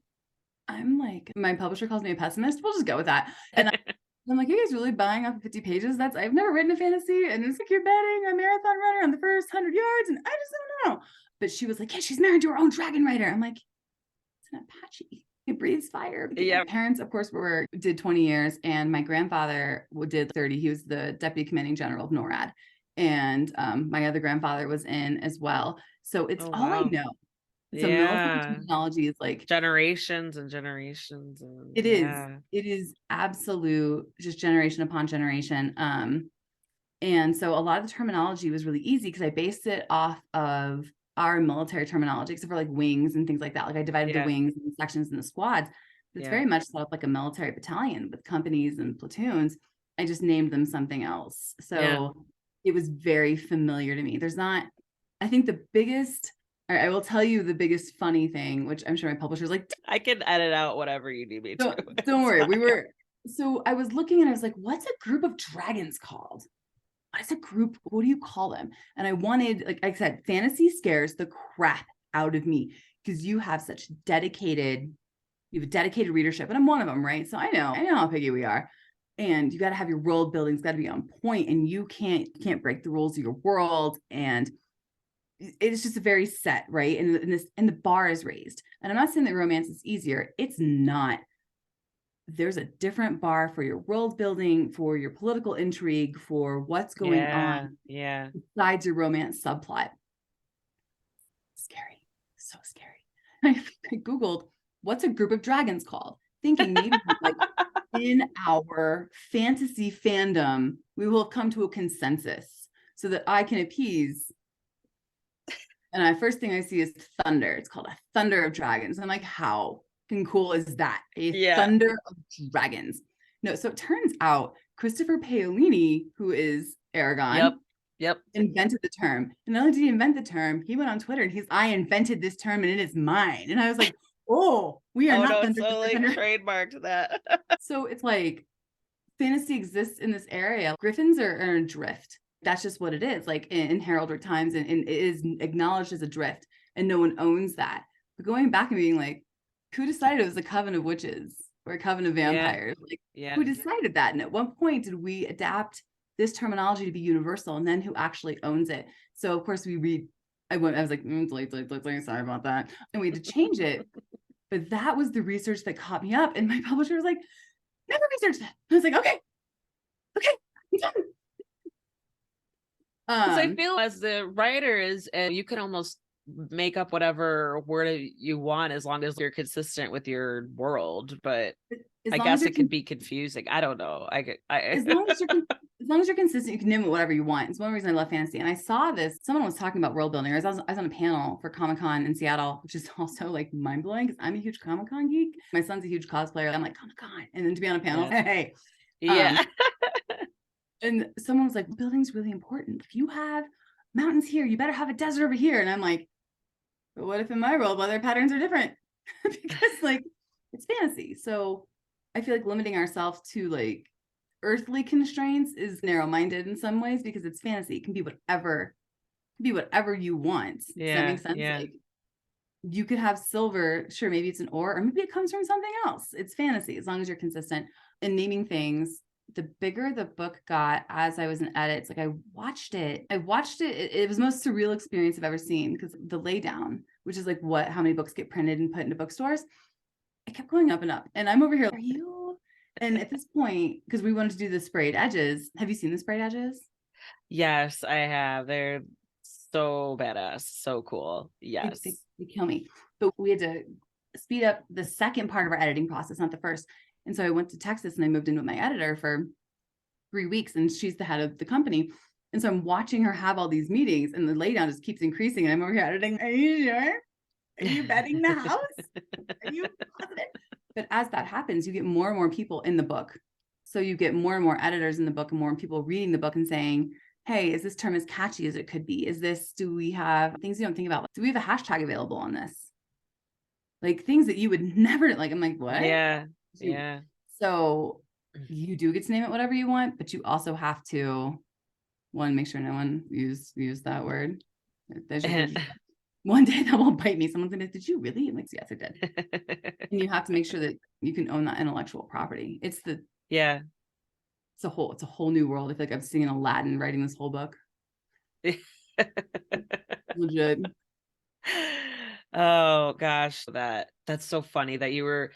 Speaker 2: I'm like, my publisher calls me a pessimist. We'll just go with that. And I'm like, you guys really buying off of 50 pages? I've never written a fantasy. And it's like, you're betting a marathon runner on the first 100 yards. And I just don't know. But she was like, yeah, she's married to her own dragon rider. I'm like, it's an Apache. It breathes fire.
Speaker 1: Yeah.
Speaker 2: My parents, of course, did 20 years. And my grandfather did 30. He was the deputy commanding general of NORAD. And my other grandfather was in as well. So it's all I know. So military terminology is like
Speaker 1: generations and generations. And
Speaker 2: it is absolute, just generation upon generation. And so a lot of the terminology was really easy because I based it off of our military terminology, except for like wings and things like that. Like I divided the wings and the sections and the squads. It's very much set up like a military battalion with companies and platoons. I just named them something else. So it was very familiar to me. There's not, I think the biggest, I will tell you the biggest funny thing, which I'm sure my publisher's like,
Speaker 1: I can edit out whatever you need me to.
Speaker 2: Don't worry. So I was looking and I was like, what's a group of dragons called? What is a group? What do you call them? And I wanted, like I said, fantasy scares the crap out of me because you have dedicated readership, and I'm one of them, right? So I know how picky we are. And you got to have your world building's got to be on point, and you can't break the rules of your world. And it's just a very set, right? And the bar is raised. And I'm not saying that romance is easier. It's not. There's a different bar for your world building, for your political intrigue, for what's going on.
Speaker 1: Yeah.
Speaker 2: Besides your romance subplot. Scary. So scary. I Googled, what's a group of dragons called? Thinking maybe like in our fantasy fandom, we will come to a consensus so that I can appease. And the first thing I see is thunder. It's called a thunder of dragons. I'm like, how cool is that? Thunder of dragons. No, so it turns out Christopher Paolini, who is Aragon, invented the term. And not only did he invent the term, he went on Twitter and I invented this term and it is mine. And I was like, oh, we are not thunder.
Speaker 1: So like trademarked that.
Speaker 2: So it's like fantasy exists in this area. Griffins are adrift. That's just what it is. Like in heraldic times, and it is acknowledged as a drift, and no one owns that. But going back and being like, who decided it was a coven of witches or a coven of vampires? Who decided that? And at what point did we adapt this terminology to be universal? And then who actually owns it? So of course we read. I was like, sorry about that, and we had to change it. But that was the research that caught me up, and my publisher was like, never researched that. I was like, okay, I'm done.
Speaker 1: I feel as the writer you can almost make up whatever word you want as long as you're consistent with your world. But I guess it can be confusing. I don't know.
Speaker 2: As long as you're consistent, you can name it whatever you want. It's one reason I love fantasy. And I saw this. Someone was talking about world building. I was on a panel for Comic-Con in Seattle, which is also like mind blowing because I'm a huge Comic-Con geek. My son's a huge cosplayer. I'm like, Comic-Con, and then to be on a panel, hey. And someone was like, building's really important. If you have mountains here, you better have a desert over here. And I'm like, but what if in my world weather patterns are different? Because like it's fantasy. So I feel like limiting ourselves to like earthly constraints is narrow-minded in some ways because it's fantasy. It can be whatever you want. Does that make sense? Like you could have silver, sure, maybe it's an ore, or maybe it comes from something else. It's fantasy as long as you're consistent in naming things. the bigger the book got as I was in edits, like I watched it. It was the most surreal experience I've ever seen because the laydown, which is like how many books get printed and put into bookstores, it kept going up and up. And I'm over here, are you? And at this point, because we wanted to do the sprayed edges, have you seen the sprayed edges?
Speaker 1: Yes, I have. They're so badass, so cool. Yes.
Speaker 2: They kill me. But we had to speed up the second part of our editing process, not the first. And so I went to Texas and I moved in with my editor for 3 weeks, and she's the head of the company. And so I'm watching her have all these meetings, and the laydown just keeps increasing. And I'm over here editing. Are you sure? Are you betting the house? Are you positive? But as that happens, you get more and more people in the book. So you get more and more editors in the book and more people reading the book and saying, hey, is this term as catchy as it could be? Do we have things you don't think about? Do we have a hashtag available on this? Like things that you would never, like, I'm like, what?
Speaker 1: Yeah. Yeah.
Speaker 2: So you do get to name it whatever you want, but you also have to, one, make sure no one use that word. One day that will bite me. Someone's gonna, did you really? I'm like, yes, I did. And you have to make sure that you can own that intellectual property. It's a whole new world. I feel like I'm sitting in Aladdin writing this whole book. Legit.
Speaker 1: Oh gosh, that's so funny that you were,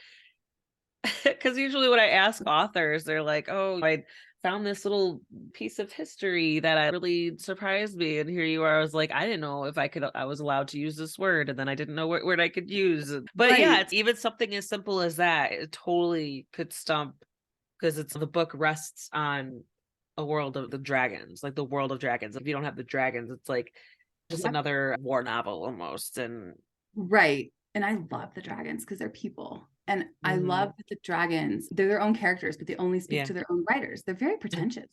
Speaker 1: because usually when I ask authors, they're like, oh, I found this little piece of history that really surprised me. And here you are. I was like, I didn't know if I was allowed to use this word. And then I didn't know what word I could use. But
Speaker 2: Right.
Speaker 1: yeah, it's even something as simple as that. It totally could stump, because the book rests on a world of the dragons, like the world of dragons. If you don't have the dragons, it's like just another war novel almost. And
Speaker 2: right. And I love the dragons because they're people. And I love that the dragons, they're their own characters, but they only speak to their own writers. They're very pretentious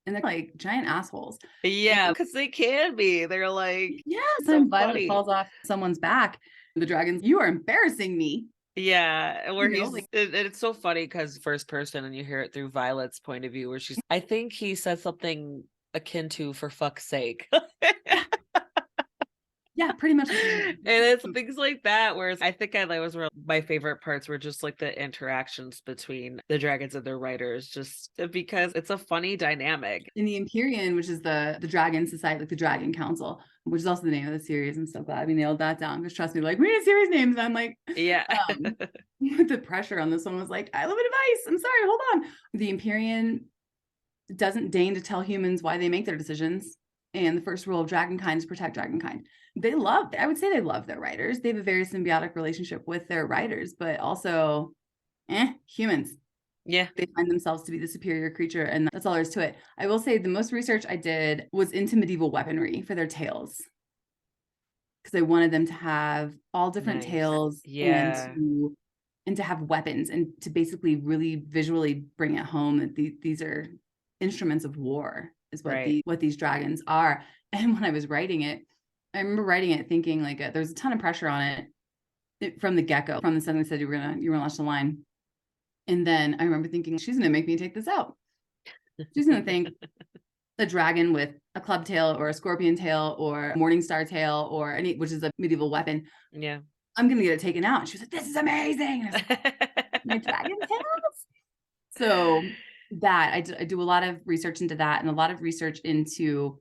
Speaker 2: and they're like giant assholes.
Speaker 1: Yeah, because they can be. They're like,
Speaker 2: yeah,
Speaker 1: so
Speaker 2: some Violet
Speaker 1: funny.
Speaker 2: falls off someone's back. The dragons, you are embarrassing me.
Speaker 1: Yeah, where
Speaker 2: You know,
Speaker 1: it's so funny because first person, and you hear it through Violet's point of view, where I think he said something akin to "for fuck's sake."
Speaker 2: Yeah, pretty much.
Speaker 1: And it's things like that, whereas I think my favorite parts were just like the interactions between the dragons and their writers, just because it's a funny dynamic.
Speaker 2: In the Empyrean, which is the Dragon Society, like the Dragon Council, which is also the name of the series. I'm so glad we nailed that down, because trust me, like, we need series names. I'm like,
Speaker 1: yeah.
Speaker 2: The pressure on this one was like, I live in advice. I'm sorry, hold on. The Empyrean doesn't deign to tell humans why they make their decisions. And the first rule of dragonkind is protect dragonkind. I would say they love their writers. They have a very symbiotic relationship with their writers, but also humans.
Speaker 1: Yeah.
Speaker 2: They find themselves to be the superior creature, and that's all there is to it. I will say the most research I did was into medieval weaponry for their tales, because I wanted them to have all different tales.
Speaker 1: Yeah.
Speaker 2: And to have weapons, and to basically really visually bring it home that these are instruments of war, is what these dragons are. And when I was writing it, I remember writing it thinking like there's a ton of pressure on it from the get-go, from the second they said you were gonna launch the line. And then I remember thinking, she's gonna make me take this out. She's gonna think a dragon with a club tail or a scorpion tail or a morning star tail or which is a medieval weapon.
Speaker 1: Yeah.
Speaker 2: I'm gonna get it taken out. And she was like, this is amazing. My dragon tails. So that I do a lot of research into that, and a lot of research into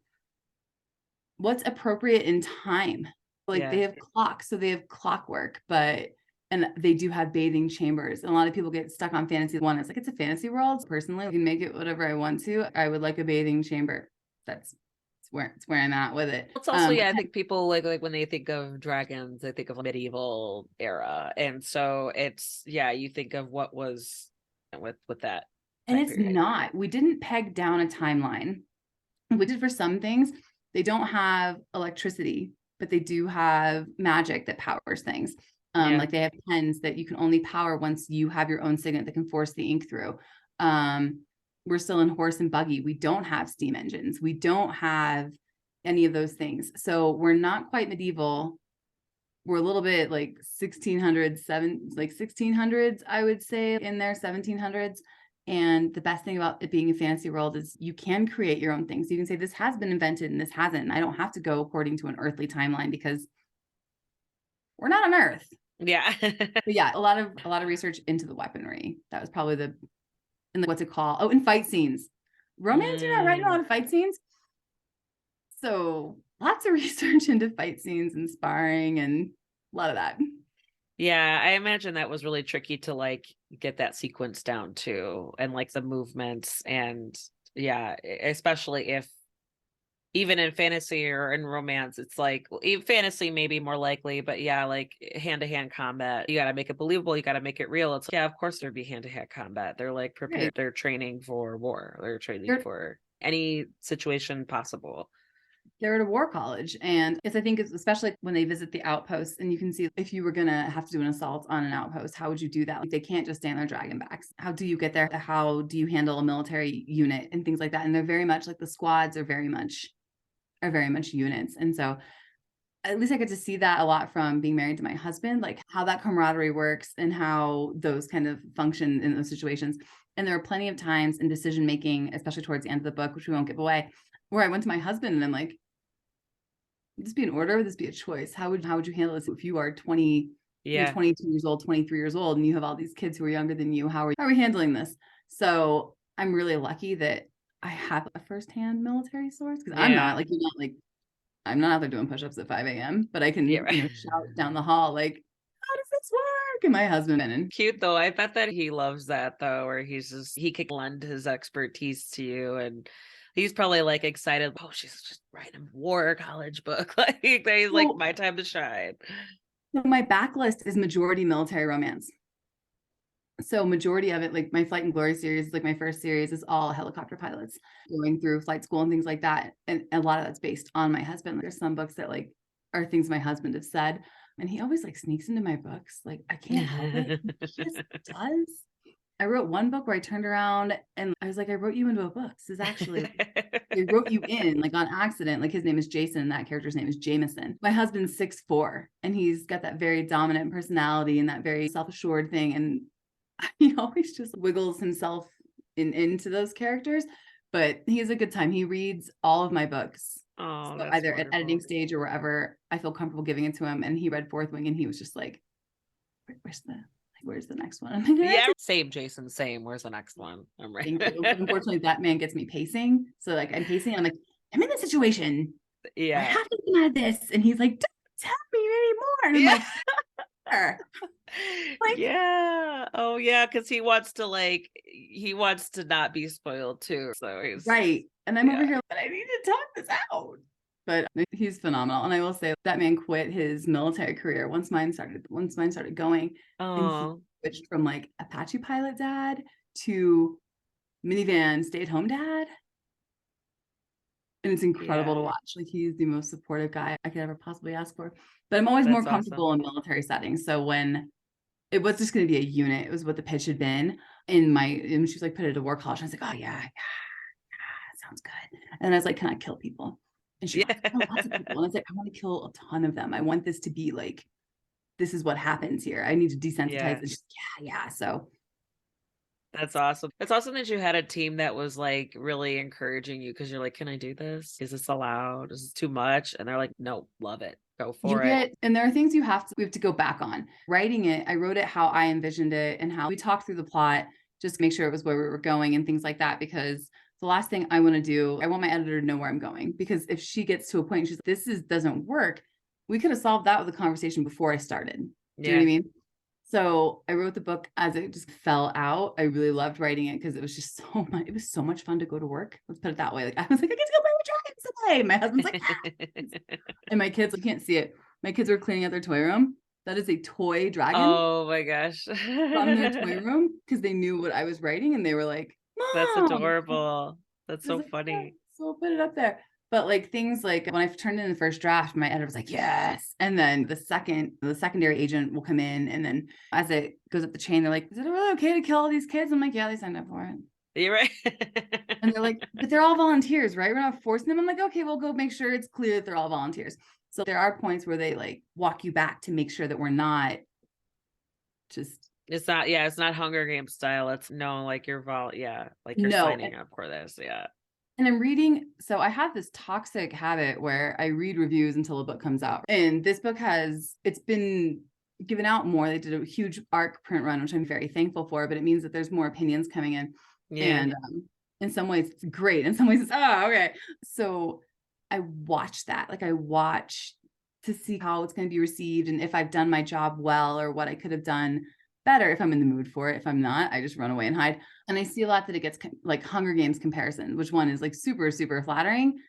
Speaker 2: what's appropriate in time. Like they have clocks, so they have clockwork, and they do have bathing chambers. And a lot of people get stuck on fantasy one. It's like, it's a fantasy world. Personally, I can make it whatever I want to. I would like a bathing chamber. It's where I'm at with it.
Speaker 1: It's also, I think people like when they think of dragons, they think of medieval era. And so it's, you think of what was with that.
Speaker 2: And it's not, we didn't peg down a timeline. We did for some things. They don't have electricity, but they do have magic that powers things. Like they have pens that you can only power once you have your own signet that can force the ink through. We're still in horse and buggy. We don't have steam engines. We don't have any of those things. So we're not quite medieval. We're a little bit like 1600s, I would say, in there, 1700s. And the best thing about it being a fantasy world is you can create your own things. You can say this has been invented and this hasn't. And I don't have to go according to an earthly timeline because we're not on Earth.
Speaker 1: Yeah.
Speaker 2: But yeah, a lot of research into the weaponry. That was probably and what's it called? Oh, and fight scenes. Romance, you're not writing a lot
Speaker 1: Mm.
Speaker 2: of fight scenes. So lots of research into fight scenes and sparring and a lot of that.
Speaker 1: Yeah, I imagine that was really tricky to like get that sequence down too, and like the movements, and yeah, especially if even in fantasy or in romance, it's like even fantasy maybe more likely, but yeah, like hand-to-hand combat, you got to make it believable, you got to make it real. It's yeah, of course there'd be hand-to-hand combat. They're like
Speaker 2: Right.
Speaker 1: prepared, they're training for war, they're training
Speaker 2: They're
Speaker 1: for any situation possible.
Speaker 2: they're at a war college. And it's, I think it's especially when they visit the outposts and you can see if you were going to have to do an assault on an outpost, how would you do that? Like, they can't just stand their dragon backs. How do you get there? How do you handle a military unit and things like that? And they're very much like the squads are very much units. And so at least I get to see that a lot from being married to my husband, like how that camaraderie works and how those kind of function in those situations. And there are plenty of times in decision making, especially towards the end of the book, which we won't give away, where I went to my husband and I'm like, would this be an order? Would this be a choice? How would you handle this if you are 20,
Speaker 1: Yeah.
Speaker 2: 22 years old, 23 years old, and you have all these kids who are younger than you? How are we handling this? So I'm really lucky that I have a firsthand military source, because I'm not
Speaker 1: Yeah.
Speaker 2: like, you're not like, I'm not out there doing push-ups at 5 a.m., but I
Speaker 1: Yeah,
Speaker 2: can,
Speaker 1: right.
Speaker 2: shout down the hall, like, how does this work? And my husband, and
Speaker 1: Cute though. I bet that he loves that though, where he's just he could lend his expertise to you, and he's probably like excited. Oh, she's just writing a war college book. Like he's like,
Speaker 2: well,
Speaker 1: my time to shine.
Speaker 2: so my backlist is majority military romance. So majority of it, like my Flight and Glory series, like my first series, is all helicopter pilots going through flight school and things like that. And a lot of that's based on my husband. There's some books that like are things my husband have said, and he always like sneaks into my books. Like, I can't help it. He just does. I wrote one book where I turned around and I was like, I wrote you into a book. This is actually, they wrote you in like on accident. Like, his name is Jason, and that character's name is Jameson. My husband's 6'4", and he's got that very dominant personality and that very self-assured thing. And he always just wiggles himself into those characters, but he has a good time. He reads all of my books.
Speaker 1: Oh,
Speaker 2: So
Speaker 1: that's
Speaker 2: either at editing
Speaker 1: wonderful.
Speaker 2: stage or wherever I feel comfortable giving it to him. And he read Fourth Wing and he was just like, where's the next one? I'm like,
Speaker 1: Yeah, same, Jason, same. Where's the next one? I'm right.
Speaker 2: thank you. But unfortunately, that man gets me pacing. So like, I'm pacing and I'm like, I'm in this situation. I
Speaker 1: Yeah.
Speaker 2: have to come out of this. And he's like, don't tell me anymore. And I'm
Speaker 1: Yeah.
Speaker 2: like, sure. Like,
Speaker 1: Yeah. Oh yeah, because he wants to not be spoiled too. So he's
Speaker 2: right. And I'm over
Speaker 1: yeah.
Speaker 2: here, but I need to talk this out. But he's phenomenal. And I will say that man quit his military career once mine started going. And he
Speaker 1: Oh,
Speaker 2: switched from like Apache pilot dad to minivan stay-at-home dad. And it's incredible
Speaker 1: yeah.
Speaker 2: to watch. Like, he's the most supportive guy I could ever possibly ask for. But I'm always more
Speaker 1: That's awesome.
Speaker 2: comfortable in military settings. So when it was just going to be a unit, it was what the pitch had been. And she was like, put it at a war college. I was like, oh yeah, sounds good. And I was like, can I kill people? And she wants to kill lots of people. And I was like, I want to kill a ton of them. I want this to be like, this is what happens here. I need to desensitize.
Speaker 1: Yeah.
Speaker 2: And she's, yeah. So
Speaker 1: That's awesome. It's awesome that you had a team that was like really encouraging you, because you're like, can I do this? Is this allowed? Is this too much? And they're like, no, love it. Go for it.
Speaker 2: and there are things we have to go back on. Writing it, I wrote it how I envisioned it and how we talked through the plot, just to make sure it was where we were going and things like that. Because the last thing I want to do, I want my editor to know where I'm going. Because if she gets to a point and she's like, doesn't work, we could have solved that with a conversation before I started. Do you know what I mean? So I wrote the book as it just fell out. I really loved writing it because it was just so much fun to go to work. Let's put it that way. Like, I was like, I get to go play with dragons today. My husband's like, ah. And my kids, you can't see it. My kids were cleaning out their toy room. That is a toy dragon
Speaker 1: Oh my gosh.
Speaker 2: from their toy room, because they knew what I was writing and they were like,
Speaker 1: That's
Speaker 2: Mom.
Speaker 1: adorable. That's
Speaker 2: I was
Speaker 1: so
Speaker 2: like, yeah.
Speaker 1: funny.
Speaker 2: So we'll put it up there. But like, things like when I turned in the first draft, my editor was like, yes. And then the secondary agent will come in. And then as it goes up the chain, they're like, is it really okay to kill all these kids? I'm like, yeah, they signed up for it.
Speaker 1: You're right.
Speaker 2: And they're like, but they're all volunteers, right? We're not forcing them. I'm like, okay, we'll go make sure it's clear that they're all volunteers. So there are points where they like walk you back to make sure that we're not just
Speaker 1: It's not Hunger Games style. It's no, like like you're
Speaker 2: no.
Speaker 1: signing up for this. Yeah.
Speaker 2: And I'm reading, so I have this toxic habit where I read reviews until a book comes out. And this book it's been given out more. They did a huge ARC print run, which I'm very thankful for, but it means that there's more opinions coming in.
Speaker 1: Yeah.
Speaker 2: And in some ways it's great. In some ways it's, oh, okay. So I watch that. Like I watch to see how it's going to be received and if I've done my job well or what I could have done better if I'm in the mood for it. If I'm not, I just run away and hide. And I see a lot that it gets like Hunger Games comparison, which one is like super, super flattering.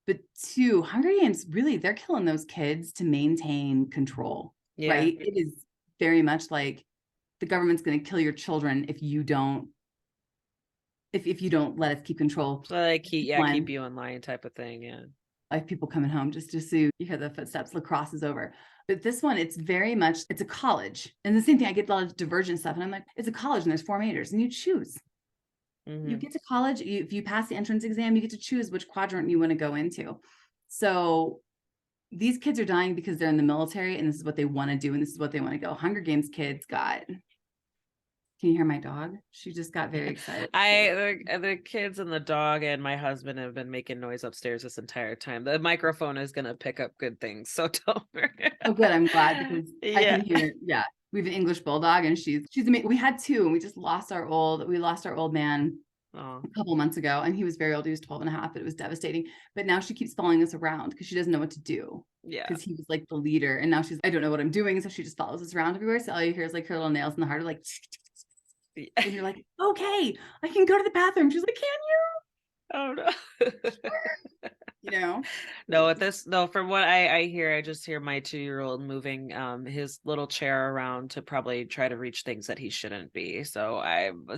Speaker 2: But two, Hunger Games, really, they're killing those kids to maintain control,
Speaker 1: Yeah.
Speaker 2: right? It is very much like the government's going to kill your children if you don't, if you don't let us keep control.
Speaker 1: So like keep
Speaker 2: One,
Speaker 1: you in line type of thing. Yeah.
Speaker 2: I have people coming home just to see you hear the footsteps, lacrosse is over. But this one, it's very much, it's a college. And the same thing, I get a lot of divergent stuff. And I'm like, it's a college and there's 4 majors and you choose. You get to college, if you pass the entrance exam, you get to choose which quadrant you want to go into. So these kids are dying because they're in the military and this is what they want to do and this is what they want to go. Hunger Games kids got, can you hear my dog? She just got very excited.
Speaker 1: The kids and the dog and my husband have been making noise upstairs this entire time. The microphone is gonna pick up good things, so don't worry.
Speaker 2: Oh, good. I'm glad because I
Speaker 1: Yeah.
Speaker 2: can hear. Yeah, we have an English bulldog, and she's amazing. We had 2, and we just lost our old. We lost our old man
Speaker 1: Oh,
Speaker 2: a couple months ago, and he was very old. He was 12 and a half, but it was devastating. But now she keeps following us around because she doesn't know what to do.
Speaker 1: yeah.
Speaker 2: Because he was like the leader, and now she's, I don't know what I'm doing, so she just follows us around everywhere. So all you hear is like her little nails in the heart are like, and you're like, okay, I can go to the bathroom. She's like, can
Speaker 1: Oh no.
Speaker 2: you? You know?
Speaker 1: No, at this no, from what I hear, I just hear my 2-year-old moving his little chair around to probably try to reach things that he shouldn't be. So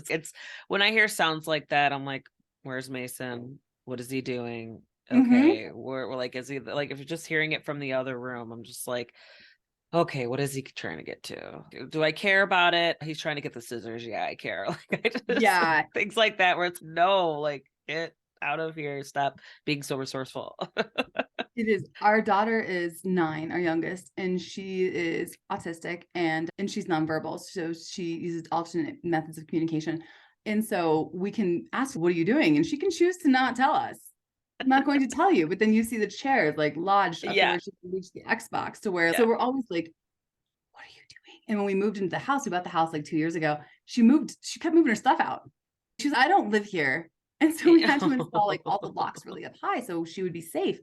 Speaker 1: it's when I hear sounds like that, I'm like, where's Mason? What is he doing?
Speaker 2: Mm-hmm.
Speaker 1: Okay, we're like, is he like, if you're just hearing it from the other room, I'm just like, okay, what is he trying to get to? Do I care about it? He's trying to get the scissors. Yeah, I care. Like I just
Speaker 2: Yeah.
Speaker 1: things like that where it's no, like get out of here. Stop being so resourceful.
Speaker 2: It is. Our daughter is 9, our youngest, and she is autistic and she's nonverbal. So she uses alternate methods of communication. And so we can ask, what are you doing? And she can choose to not tell us. I'm not going to tell you. But then you see the chairs like lodged up to
Speaker 1: Yeah.
Speaker 2: where she can reach the Xbox to where, so we're always like, what are you doing? And when we moved into the house, we bought the house like 2 years ago. She kept moving her stuff out. She's, I don't live here. And so we had to install like all the locks really up high so she would be safe.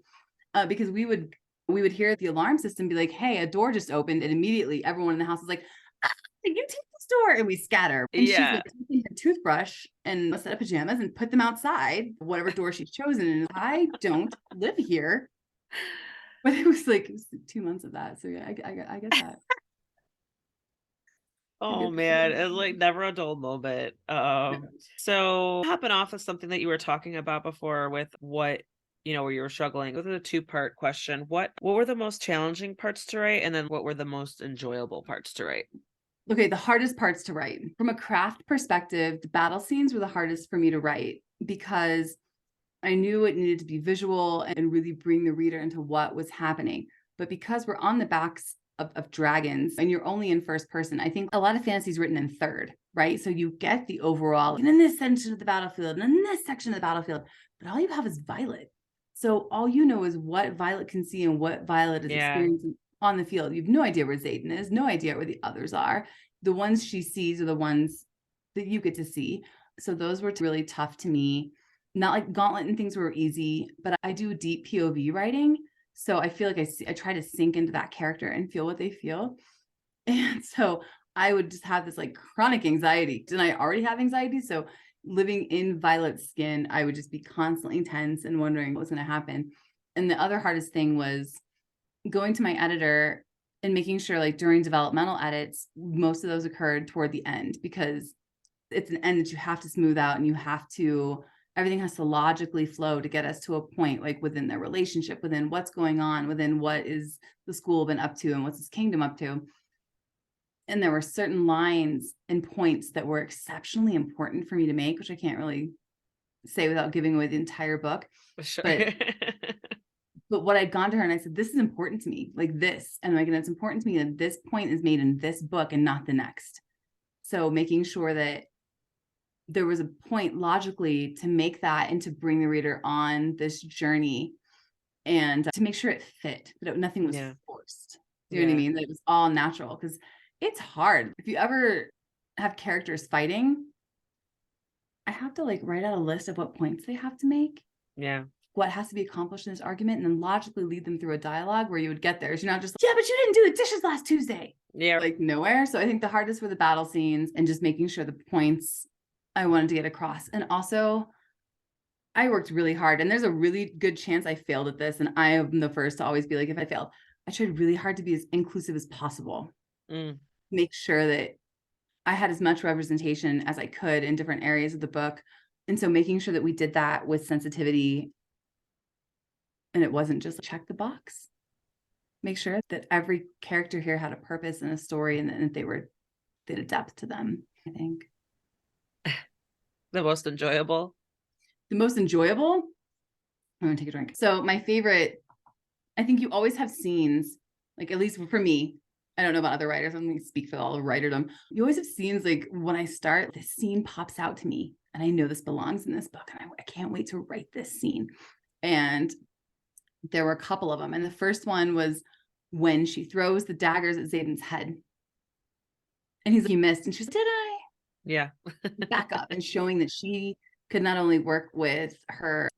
Speaker 2: Because we would hear the alarm system be like, hey, a door just opened, and immediately everyone in the house is like, ah, you take this door, and we scatter. And she's
Speaker 1: Yeah.
Speaker 2: like taking her toothbrush and a set of pajamas and put them outside, whatever door she's chosen. And I don't live here. But it was 2 months of that. So yeah, I get that.
Speaker 1: Oh man, it's like never a dull moment. So hopping off of something that you were talking about before with what where you were struggling with a 2-part question. What were the most challenging parts to write, and then what were the most enjoyable parts to write?
Speaker 2: Okay, the hardest parts to write. From a craft perspective, the battle scenes were the hardest for me to write because I knew it needed to be visual and really bring the reader into what was happening. But because we're on the backs of dragons and you're only in first person, I think a lot of fantasy is written in third, right? So you get the overall, and in this section of the battlefield, and in this section of the battlefield, but all you have is Violet. So all you know is what Violet can see and what Violet is experiencing on the field. You have no idea where Zayden is, no idea where the others are. The ones she sees are the ones that you get to see. So those were really tough to me. Not like Gauntlet and things were easy, but I do deep POV writing. So I feel like I try to sink into that character and feel what they feel. And so I would just have this like chronic anxiety. And I already have anxiety. So living in Violet's skin, I would just be constantly tense and wondering what was going to happen. And the other hardest thing was going to my editor and making sure like during developmental edits, most of those occurred toward the end because it's an end that you have to smooth out and you have to, everything has to logically flow to get us to a point like within their relationship, within what's going on, within what is the school been up to and what's this kingdom up to. And there were certain lines and points that were exceptionally important for me to make, which I can't really say without giving away the entire book.
Speaker 1: Sure.
Speaker 2: But what I'd gone to her and I said, this is important to me, like this. And like, and it's important to me that this point is made in this book and not the next. So making sure that there was a point logically to make that and to bring the reader on this journey and to make sure it fit, that nothing was forced. Do you know what I mean? That it was all natural, because it's hard. If you ever have characters fighting, I have to like write out a list of what points they have to make,
Speaker 1: Yeah.
Speaker 2: what has to be accomplished in this argument, and then logically lead them through a dialogue where you would get there. So you're not just like, yeah, but you didn't do the dishes last Tuesday.
Speaker 1: Yeah.
Speaker 2: Like nowhere. So I think the hardest were the battle scenes and just making sure the points I wanted to get across. And also, I worked really hard, and there's a really good chance I failed at this. And I am the first to always be like, if I failed, I tried really hard to be as inclusive as possible.
Speaker 1: Mm.
Speaker 2: Make sure that I had as much representation as I could in different areas of the book. And so making sure that we did that with sensitivity, and it wasn't just check the box. Make sure that every character here had a purpose and a story, and that they had a depth to them, I think.
Speaker 1: The most enjoyable.
Speaker 2: The most enjoyable, I'm gonna take a drink. So my favorite, I think you always have scenes, like at least for me, I don't know about other writers, I'm gonna speak for all of writerdom. You always have scenes like when I start, this scene pops out to me and I know this belongs in this book, and I can't wait to write this scene. And there were a couple of them. And the first one was when she throws the daggers at Zayden's head. And he's like, you missed. And she's like, did I?
Speaker 1: Yeah.
Speaker 2: Back up, and showing that she could not only work with her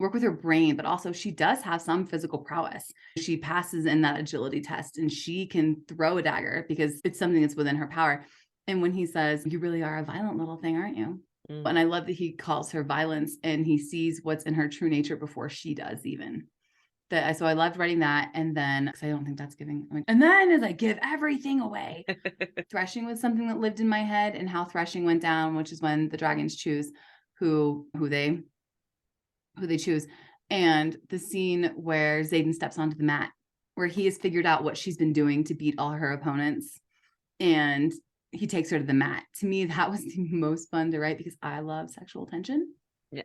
Speaker 2: brain, but also she does have some physical prowess. She passes in that agility test, and she can throw a dagger because it's something that's within her power. And when he says, you really are a violent little thing, aren't you?
Speaker 1: Mm.
Speaker 2: And I love that he calls her violence, and he sees what's in her true nature before she does even. So I loved writing that. And then, because I don't think that's giving, and then as I give everything away, threshing was something that lived in my head, and how threshing went down, which is when the dragons choose who they choose. And the scene where Xaden steps onto the mat, where he has figured out what she's been doing to beat all her opponents, and he takes her to the mat. To me, that was the most fun to write because I love sexual tension.
Speaker 1: Yeah.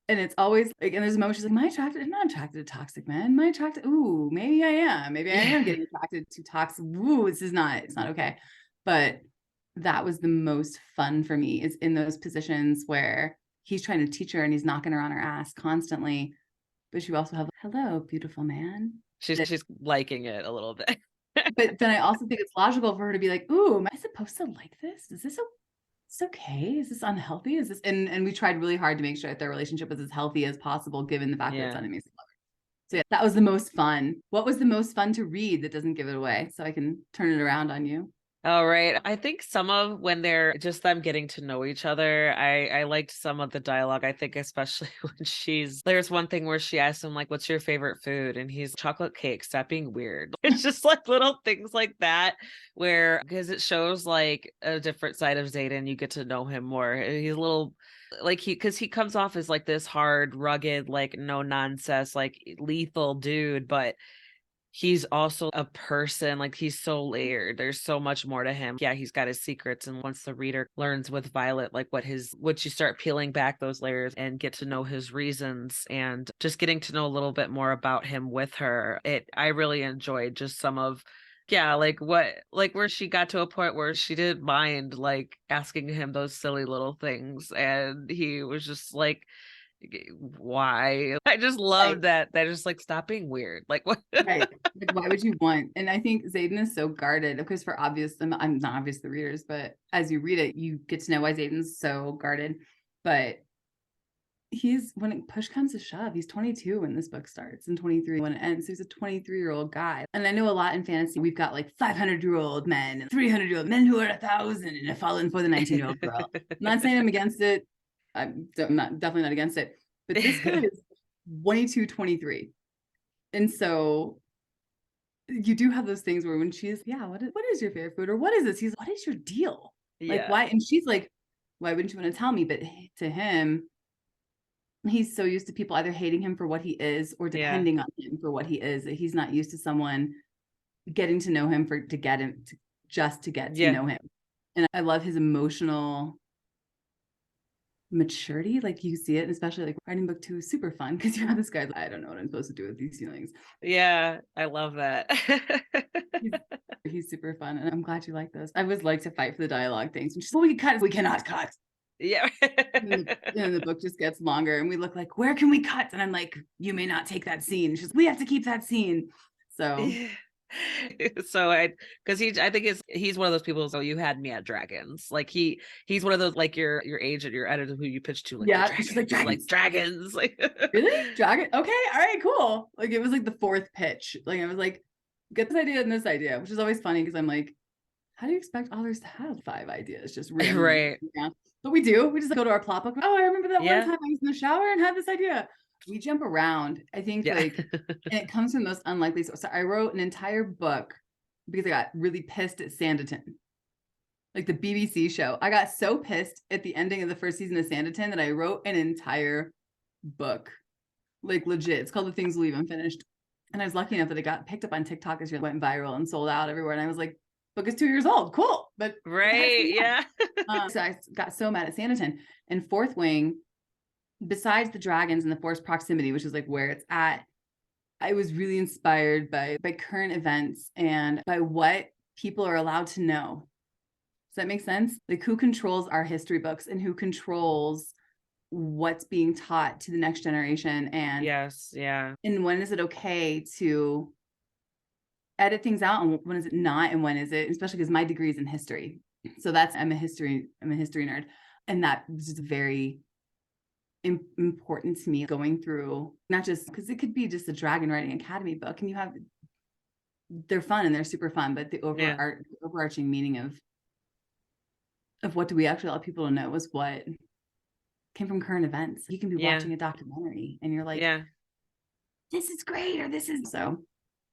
Speaker 2: And it's always like, and there's a moment she's like, am I attracted? I'm not attracted to toxic men. Am I attracted? Ooh, maybe I am. Maybe I am getting attracted to toxic. Ooh, it's not okay. But that was the most fun for me, is in those positions where he's trying to teach her and he's knocking her on her ass constantly. But you also have, hello, beautiful man.
Speaker 1: She's liking it a little bit.
Speaker 2: But then I also think it's logical for her to be like, ooh, am I supposed to like this? Is this it's okay? Is this unhealthy? Is this, and we tried really hard to make sure that their relationship was as healthy as possible, given the fact that it's enemies of lovers. So yeah, that was the most fun. What was the most fun to read that doesn't give it away? So I can turn it around on you.
Speaker 1: All right. I think some of when they're just them getting to know each other, I liked some of the dialogue. I think especially when there's one thing where she asks him like, what's your favorite food? And he's chocolate cake. Stop being weird. It's just like little things like that where, because it shows like a different side of Xaden. You get to know him more. He's a little like because he comes off as like this hard, rugged, like no nonsense, like lethal dude, but he's also a person, like he's so layered. There's so much more to him. Yeah, he's got his secrets. And once the reader learns with Violet, like what you start peeling back those layers and get to know his reasons and just getting to know a little bit more about him with her. I really enjoyed just some of like where she got to a point where she didn't mind like asking him those silly little things. And he was just like, why? I just love that. They're just like, stop being weird. Like what?
Speaker 2: Right. Like, why would you want? And I think Xaden is so guarded, of course, for obvious, I'm not obvious to the readers, but as you read it, you get to know why Xaden's so guarded. But when push comes to shove, he's 22 when this book starts and 23 when it ends. So he's a 23-year-old guy. And I know a lot in fantasy, we've got like 500-year-old men and 300-year-old men who are 1,000 and have fallen for the 19-year-old girl. I'm not saying I'm against it. I'm definitely not against it. But this guy is 22, 23. And so you do have those things where when she's, what is your favorite food? Or what is this? He's like, what is your deal? Like, why? And she's like, why wouldn't you want to tell me? But to him, he's so used to people either hating him for what he is or depending on him for what he is, that he's not used to someone getting to know him to get to know him. And I love his emotional maturity. Like you see it, especially like writing book 2 is super fun because you have this guy, I don't know what I'm supposed to do with these feelings.
Speaker 1: Yeah, I love that.
Speaker 2: he's super fun, and I'm glad you like those. I always like to fight for the dialogue things. And she's like, we can cut, we cannot cut.
Speaker 1: Yeah.
Speaker 2: and the book just gets longer and we look like, where can we cut? And I'm like, you may not take that scene. She's like, we have to keep that scene. So
Speaker 1: So because I think he's one of those people. So you had me at dragons. Like he's one of those like your agent, your editor who you pitch to, like the
Speaker 2: Yeah, she's
Speaker 1: like
Speaker 2: like,
Speaker 1: dragons, like
Speaker 2: really? Dragon? Okay, all right, cool. Like it was like the fourth pitch. Like I was like, get this idea and this idea, which is always funny because I'm like, how do you expect authors to have 5 ideas just randomly?
Speaker 1: right.
Speaker 2: Yeah. But we do. We just go to our plot book. Oh, I remember that one
Speaker 1: Yeah,
Speaker 2: time I was in the shower and had this idea. We jump around. I think
Speaker 1: yeah.
Speaker 2: like, and it comes from the most unlikely. So I wrote an entire book because I got really pissed at Sanditon, like the BBC show. I got so pissed at the ending of the first season of Sanditon that I wrote an entire book, like legit. It's called The Things We'll Leave Unfinished. And I was lucky enough that it got picked up on TikTok this year, went viral and sold out everywhere. And I was like, book is 2 years old. Cool. But what the heck's
Speaker 1: Right,
Speaker 2: going
Speaker 1: yeah.
Speaker 2: on? So I got so mad at Sanditon. And Fourth Wing, besides the dragons and the forced proximity, which is like where it's at, I was really inspired by current events and by what people are allowed to know. Does that make sense? Like who controls our history books and who controls what's being taught to the next generation,
Speaker 1: Yes, yeah.
Speaker 2: and when is it okay to edit things out and when is it not, and when is it, especially because my degree is in history. So I'm a history nerd, and that was just very important to me, going through, not just because it could be just a Dragon Writing Academy book and they're fun and they're super fun, but the overarching meaning of what do we actually allow people to know is what came from current events. You can be watching a documentary and you're like,
Speaker 1: Yeah.
Speaker 2: this is great, or this is so.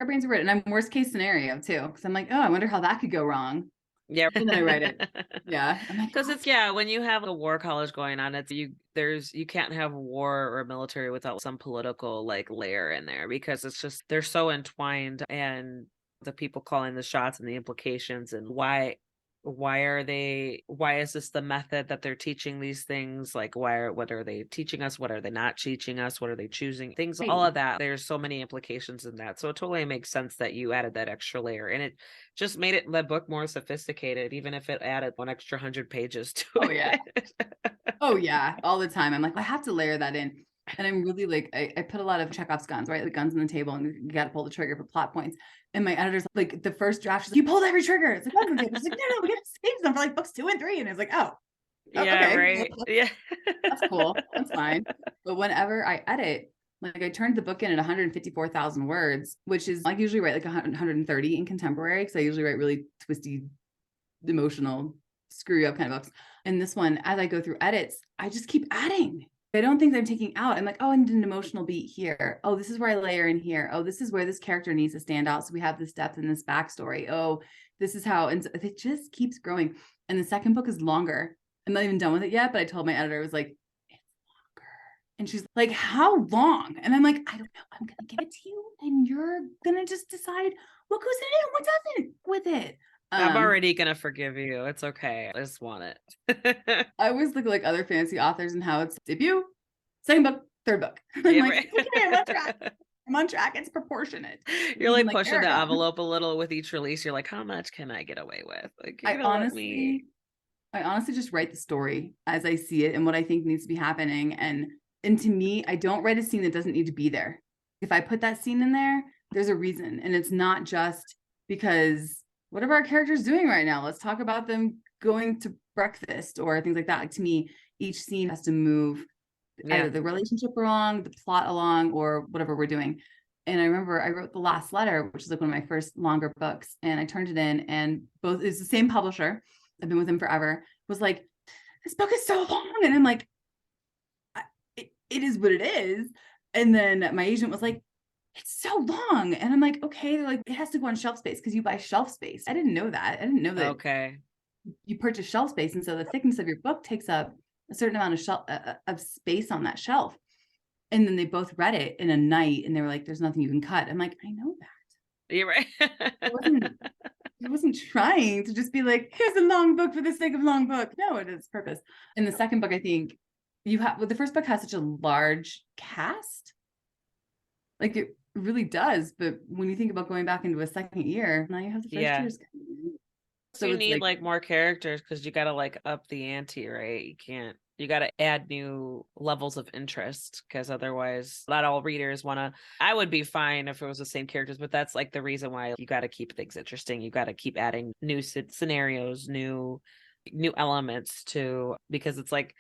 Speaker 2: Our brains are written. I'm worst case scenario too, because I'm like, oh, I wonder how that could go wrong.
Speaker 1: Yeah.
Speaker 2: And then I write it. Yeah. I'm like,
Speaker 1: Because it's when you have a war college going on, you can't have war or military without some political like layer in there, because it's just they're so entwined, and the people calling the shots and the implications, and why is this the method that they're teaching these things? Like what are they teaching us? What are they not teaching us? What are they choosing? Things,
Speaker 2: right.
Speaker 1: all of that. There's so many implications in that. So it totally makes sense that you added that extra layer, and it just made the book more sophisticated, even if it added one extra 100 pages to
Speaker 2: Oh
Speaker 1: it.
Speaker 2: yeah. Oh yeah. All the time. I'm like, I have to layer that in. And I'm really like, I put a lot of Chekhov's guns, right? The guns on the table, and you got to pull the trigger for plot points. And my editor's like, the first draft, she's like, you pulled every trigger. It's like, on the table. She's like, no, we got to save them for like books 2 and 3. And it's like, oh,
Speaker 1: Yeah,
Speaker 2: okay.
Speaker 1: right. Yeah.
Speaker 2: That's cool. That's fine. But whenever I edit, like I turned the book in at 154,000 words, which is like usually write like 130 in contemporary, because I usually write really twisty, emotional, screw you up kind of books. And this one, as I go through edits, I just keep adding. I don't think I'm taking out. I'm like, oh, I need an emotional beat here. Oh, this is where I layer in here. Oh, this is where this character needs to stand out. So we have this depth in this backstory. Oh, this is how, and so it just keeps growing. And the second book is longer. I'm not even done with it yet, but I told my editor, I was like, it's longer. And she's like, how long? And I'm like, I don't know. I'm going to give it to you, and you're going to just decide what goes in and what doesn't with it.
Speaker 1: I'm already gonna forgive you. It's okay. I just want it.
Speaker 2: I always look at like other fantasy authors and how it's debut, second book, third book. I'm
Speaker 1: Yeah,
Speaker 2: like,
Speaker 1: right.
Speaker 2: okay, I'm on track. I'm on track. It's proportionate.
Speaker 1: You're
Speaker 2: Even
Speaker 1: like pushing the
Speaker 2: Aragon.
Speaker 1: envelope a little with each release. You're like, how much can I get away with? Like, you're
Speaker 2: I
Speaker 1: gonna let me.
Speaker 2: honestly just write the story as I see it and what I think needs to be happening. And to me, I don't write a scene that doesn't need to be there. If I put that scene in there, there's a reason. And it's not just because what are our characters doing right now? Let's talk about them going to breakfast or things like that. Like to me, each scene has to move either the relationship along, the plot along, or whatever we're doing. And I remember I wrote The Last Letter, which is like one of my first longer books, and I turned it in, and it's the same publisher. I've been with him forever. Was like, this book is so long, and I'm like, it is what it is. And then my agent was like, it's so long, and I'm like, okay. They're like, it has to go on shelf space because you buy shelf space. I didn't know that. I didn't know that.
Speaker 1: Okay.
Speaker 2: You purchase shelf space, and so the thickness of your book takes up a certain amount of shelf of space on that shelf. And then they both read it in a night, and they were like, there's nothing you can cut. I'm like, I know that.
Speaker 1: You're right.
Speaker 2: I wasn't trying to just be like, here's a long book for the sake of long book. No, it is purpose. In the second book, I think the first book has such a large cast. Like it really does. But when you think about going back into a second year, now you have the first years.
Speaker 1: So you need like more characters because you got to like up the ante, right? You can't. You got to add new levels of interest because otherwise, not all readers want to. I would be fine if it was the same characters, but that's like the reason why you got to keep things interesting. You got to keep adding new scenarios, new elements to, because it's like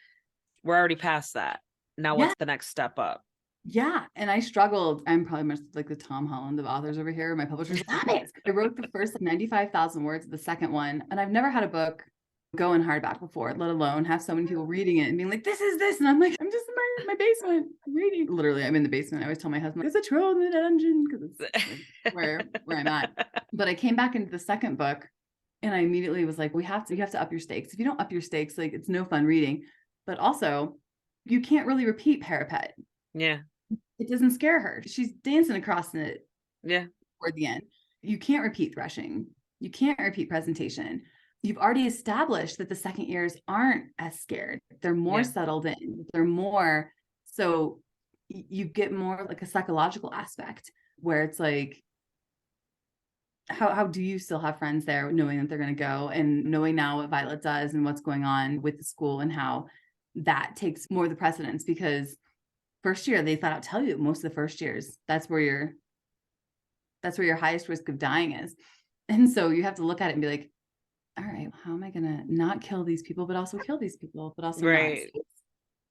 Speaker 1: we're already past that. Now,
Speaker 2: Yeah.
Speaker 1: what's the next step up?
Speaker 2: Yeah. And I struggled. I'm probably much like the Tom Holland of authors over here. My publisher's stop it. I wrote the first 95,000 words of the second one, and I've never had a book go in hardback before, let alone have so many people reading it and being like, this is this. And I'm like, I'm just in my basement reading. Literally, I'm in the basement. I always tell my husband, there's a troll in the dungeon, because it's like where I'm at. But I came back into the second book and I immediately was like, you have to up your stakes. If you don't up your stakes, like it's no fun reading. But also, you can't really repeat Parapet.
Speaker 1: Yeah.
Speaker 2: It doesn't scare her. She's dancing across it.
Speaker 1: Yeah.
Speaker 2: Toward the end. You can't repeat threshing. You can't repeat presentation. You've already established that the second years aren't as scared. They're more settled in. They're more, so you get more like a psychological aspect where it's like, how do you still have friends there knowing that they're going to go, and knowing now what Violet does and what's going on with the school and how that takes more of the precedence, because first year they flat out tell you most of the first years, that's where your highest risk of dying is. And so you have to look at it and be like, all right, how am I going to not kill these people, but also kill these people, but also not? So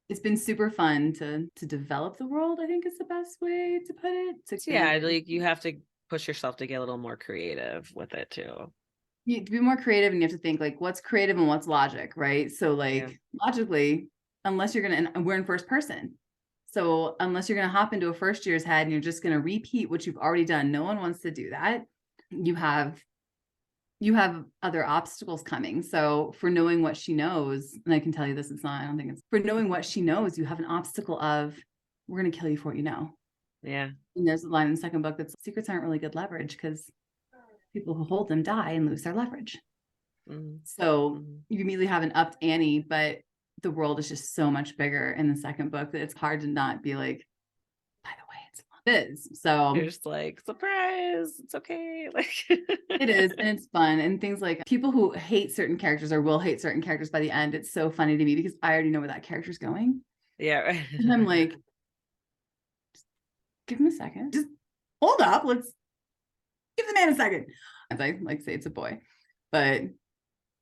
Speaker 2: it's been super fun to develop the world, I think is the best way to put it.
Speaker 1: Like you have to push yourself to get a little more creative with it too.
Speaker 2: You have to be more creative, and you have to think like what's creative and what's logic, right? So like logically, unless you're going to, and we're in first person. So unless you're going to hop into a first year's head and you're just going to repeat what you've already done, no one wants to do that. You have other obstacles coming. So for knowing what she knows, and I can tell you this, I don't think it's for knowing what she knows, you have an obstacle of, we're going to kill you for what you know.
Speaker 1: Yeah.
Speaker 2: And there's a line in the second book that's, secrets aren't really good leverage because people who hold them die and lose their leverage. So you immediately have an upped ante, but the world is just so much bigger in the second book that it's hard to not be like, by the way, it's this. So
Speaker 1: you're just like, surprise, it's okay. Like
Speaker 2: it is, and it's fun. And things like people who hate certain characters or will hate certain characters by the end, it's so funny to me because I already know where that character's going.
Speaker 1: Yeah.
Speaker 2: And I'm like, just give him a second. Just hold up. Let's give the man a second. As I like say, it's a boy. But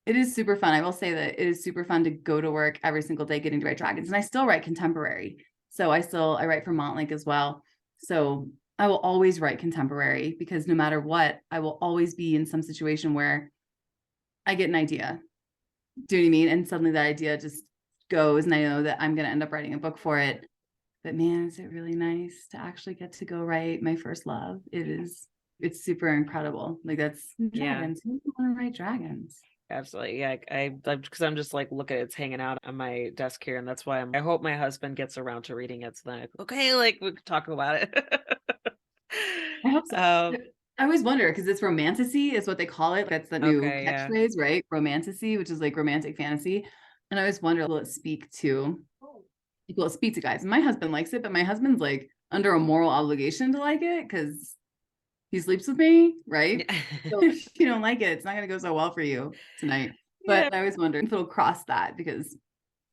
Speaker 2: it is super fun. I will say that it is super fun to go to work every single day getting to write dragons. And I still write contemporary. So I write for Montlake as well. So I will always write contemporary because no matter what, I will always be in some situation where I get an idea. Do you know what I mean? And suddenly that idea just goes, and I know that I'm going to end up writing a book for it. But man, is it really nice to actually get to go write my first love. It's super incredible. Like that's dragons. Who want to write dragons?
Speaker 1: Absolutely. Yeah. Because I'm just like, look at it's hanging out on my desk here. And that's why I hope my husband gets around to reading it. So then okay, like we could talk about it.
Speaker 2: I hope so. I always wonder because it's romantasy is what they call it. That's the new catchphrase, right? Romantasy, which is like romantic fantasy. And I always wonder, will it speak to guys? And my husband likes it, but my husband's like under a moral obligation to like it because he sleeps with me, right? So if you don't like it, it's not going to go so well for you tonight. But I always wonder if it'll cross that because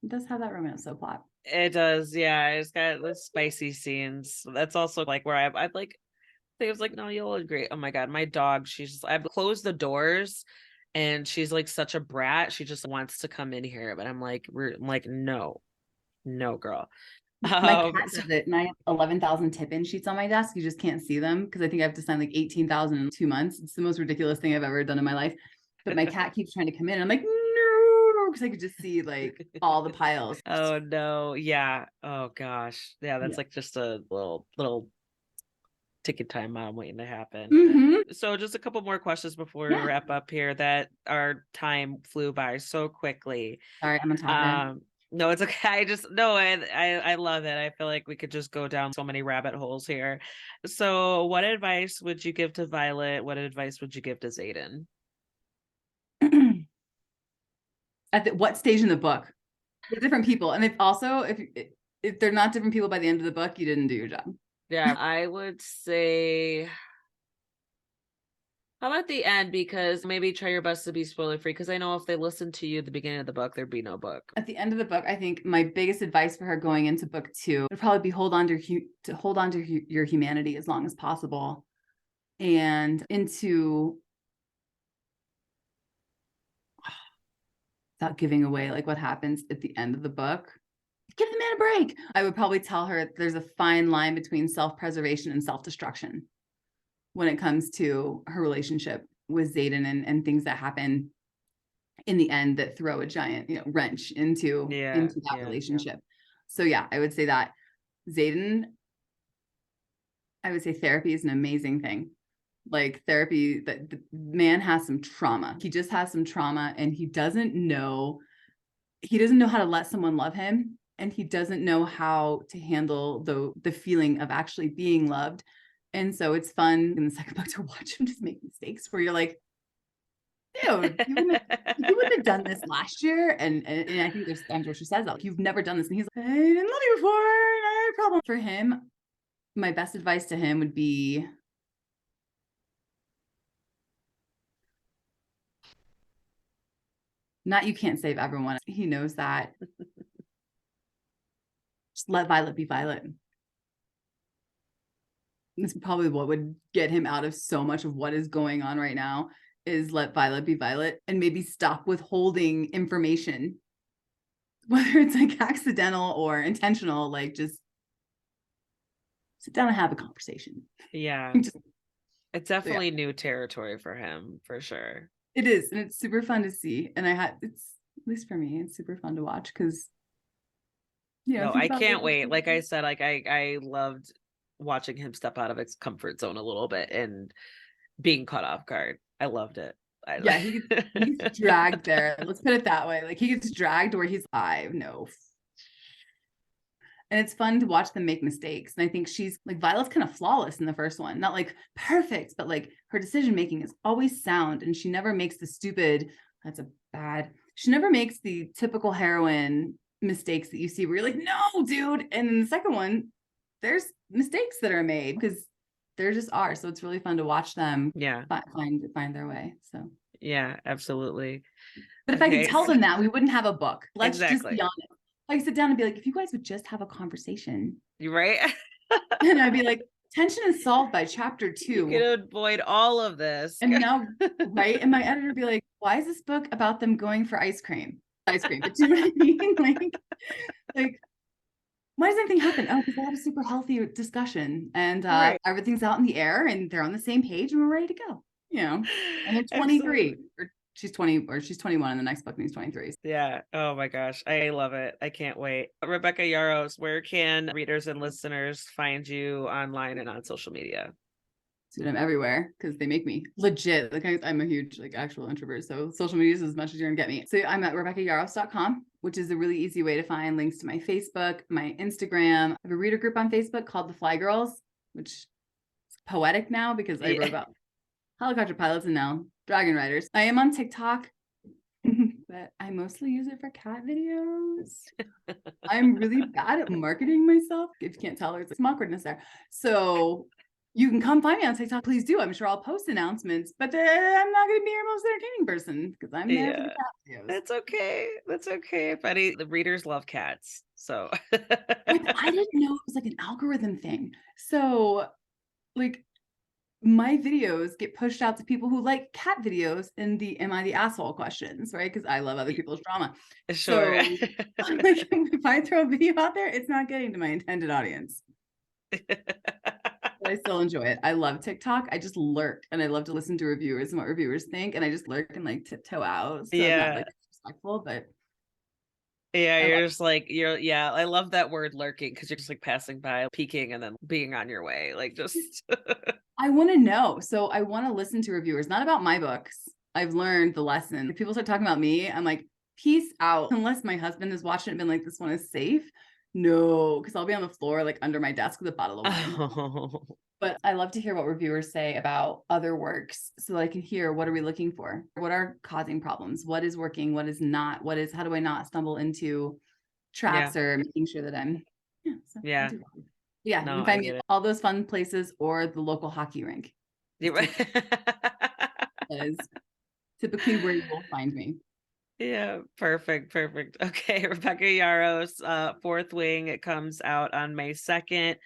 Speaker 2: it does have that romance subplot.
Speaker 1: It does, yeah. It's got the spicy scenes. That's also like where I'd like. It was like, no, you'll agree. Oh my god, my dog. I've closed the doors, and she's like such a brat. She just wants to come in here, but I'm like, no, girl.
Speaker 2: My cat does it, and I have 11,000 tip-in sheets on my desk. You just can't see them because I think I have to sign like 18,000 in 2 months. It's the most ridiculous thing I've ever done in my life. But my cat keeps trying to come in, and I'm like, no, because I could just see like all the piles.
Speaker 1: Oh no, yeah. Oh gosh, yeah. That's like just a little ticket time I'm waiting to happen. So just a couple more questions before we wrap up here. That our time flew by so quickly.
Speaker 2: Sorry, I'm a talker.
Speaker 1: No, it's okay. I love it. I feel like we could just go down so many rabbit holes here. So what advice would you give to Violet? What advice would you give to Xaden?
Speaker 2: At what stage in the book? They're different people. And if they're not different people by the end of the book, you didn't do your job.
Speaker 1: Yeah, I would say How about the end? Because maybe try your best to be spoiler free. Because I know if they listened to you at the beginning of the book, there'd be no book.
Speaker 2: At the end of the book, I think my biggest advice for her going into book 2 would probably be hold on to your humanity as long as possible, and into, without giving away like what happens at the end of the book, give the man a break. I would probably tell her there's a fine line between self-preservation and self-destruction when it comes to her relationship with Xaden, and things that happen in the end that throw a giant, wrench into that relationship. So yeah, I would say that Xaden, I would say therapy is an amazing thing. Like therapy, that the man has some trauma. He just has some trauma, and he doesn't know how to let someone love him, and he doesn't know how to handle the feeling of actually being loved. And so it's fun in the second book to watch him just make mistakes where you're like, dude, you wouldn't have done this last year. And I think there's times where she says that, like, you've never done this. And he's like, I didn't love you before. I had a problem. For him, my best advice to him would be, not you can't save everyone. He knows that. Just let Violet be Violet. This is probably what would get him out of so much of what is going on right now, is let Violet be Violet, and maybe stop withholding information, whether it's like accidental or intentional. Like, just sit down and have a conversation.
Speaker 1: Yeah. It's definitely new territory for him, for sure.
Speaker 2: It is, and it's super fun to see. And it's, at least for me, it's super fun to watch because,
Speaker 1: no, I can't wait. Like I said, like I loved watching him step out of his comfort zone a little bit and being caught off guard. I loved it.
Speaker 2: Yeah, he's dragged there. Let's put it that way. Like, he gets dragged where he's, I know. And it's fun to watch them make mistakes. And I think she's like, Violet's kind of flawless in the first one, not like perfect, but like her decision making is always sound, and she never makes the stupid, she never makes the typical heroine mistakes that you see where you're like, no, dude. And in the second one, there's mistakes that are made because there just are. So it's really fun to watch them find their way. So
Speaker 1: yeah, absolutely.
Speaker 2: But if I could tell them that, we wouldn't have a book. Let's just be honest. Like, sit down and be like, if you guys would just have a conversation.
Speaker 1: You're right.
Speaker 2: And I'd be like, tension is solved by chapter 2.
Speaker 1: You could avoid all of this.
Speaker 2: And now, right? And my editor would be like, why is this book about them going for ice cream? But do you know what I mean? Like, why does anything happen? Oh, because they had a super healthy discussion, and everything's out in the air, and they're on the same page, and we're ready to go. And they're 23, or she's 20, or she's 21 in the next book, and he's 23.
Speaker 1: Yeah. Oh my gosh. I love it. I can't wait. Rebecca Yarros, where can readers and listeners find you online and on social media?
Speaker 2: Dude, I'm everywhere because they make me legit. Like, I'm a huge actual introvert. So social media is as much as you're gonna get me. So I'm at RebeccaYarros.com, which is a really easy way to find links to my Facebook, my Instagram. I have a reader group on Facebook called the Fly Girls, which is poetic now because I wrote about helicopter pilots and now dragon riders. I am on TikTok, but I mostly use it for cat videos. I'm really bad at marketing myself. If you can't tell, there's some awkwardness there. So you can come find me on TikTok. Please do. I'm sure I'll post announcements, but I'm not going to be your most entertaining person because I'm there for the cat videos.
Speaker 1: That's okay. That's okay. Buddy, the readers love cats. So
Speaker 2: I didn't know it was like an algorithm thing. So like, my videos get pushed out to people who like cat videos and the am I the asshole questions, right? Because I love other people's drama.
Speaker 1: Sure.
Speaker 2: So like, if I throw a video out there, it's not getting to my intended audience. But I still enjoy it. I love TikTok. I just lurk, and I love to listen to reviewers and what reviewers think, and I just lurk and like tiptoe out. So I'm not like disrespectful, but
Speaker 1: you're just like, I love that word lurking, because you're just like passing by, peeking, and then being on your way. Like, just
Speaker 2: I want to know. So I want to listen to reviewers, not about my books. I've learned the lesson. If people start talking about me, I'm like, peace out. Unless my husband has watched it and been like, this one is safe. No, because I'll be on the floor, like under my desk with a bottle of wine.
Speaker 1: Oh.
Speaker 2: But I love to hear what reviewers say about other works so that I can hear, what are we looking for? What are causing problems? What is working? What is not? How do I not stumble into traps or making sure that I'm, you can find me all those fun places or the local hockey rink. That is typically where you will find me.
Speaker 1: Yeah, perfect, perfect. Okay, Rebecca Yarros, Fourth Wing. It comes out on May 2nd.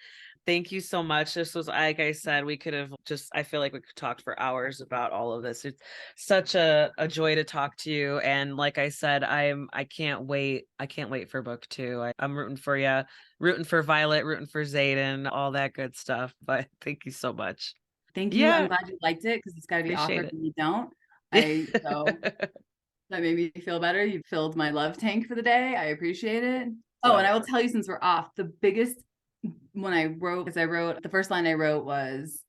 Speaker 1: Thank you so much. This was, like I said, we could have just, I feel like we could talk for hours about all of this. It's such a joy to talk to you. And like I said, I can't wait. I can't wait for book two. I'm rooting for you, rooting for Violet, rooting for Zayden, all that good stuff. But thank you so much.
Speaker 2: Thank you. I'm
Speaker 1: Yeah,
Speaker 2: glad you liked it because it's got to be
Speaker 1: appreciate
Speaker 2: awkward
Speaker 1: it.
Speaker 2: when you don't.
Speaker 1: Yeah.
Speaker 2: So that made me feel better. You filled my love tank for the day. I appreciate it. Oh, and
Speaker 1: So
Speaker 2: I will tell you, since we're off, the biggest when I wrote, because I wrote the first line I wrote was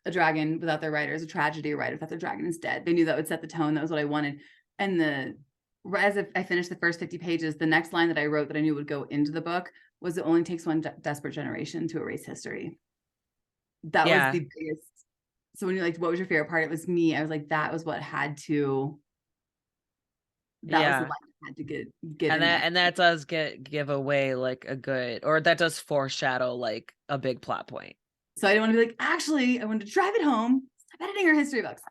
Speaker 2: a dragon without their rider is a tragedy. A rider without their dragon is dead. They knew that would set the tone. That was what I wanted. And as I finished the first 50 pages, the next line that I wrote that I knew would go into the book was, "It only takes one desperate generation to erase history." That was
Speaker 1: yeah,
Speaker 2: the biggest. So when you're like, what was your favorite part? It was me. I was like, that was what had to. That was the line
Speaker 1: yeah.
Speaker 2: that had to get
Speaker 1: And
Speaker 2: in there.
Speaker 1: that does give away like a good, or that does foreshadow like a big plot point.
Speaker 2: So I didn't want to be like, actually, I wanted to drive it home. Stop editing our history books.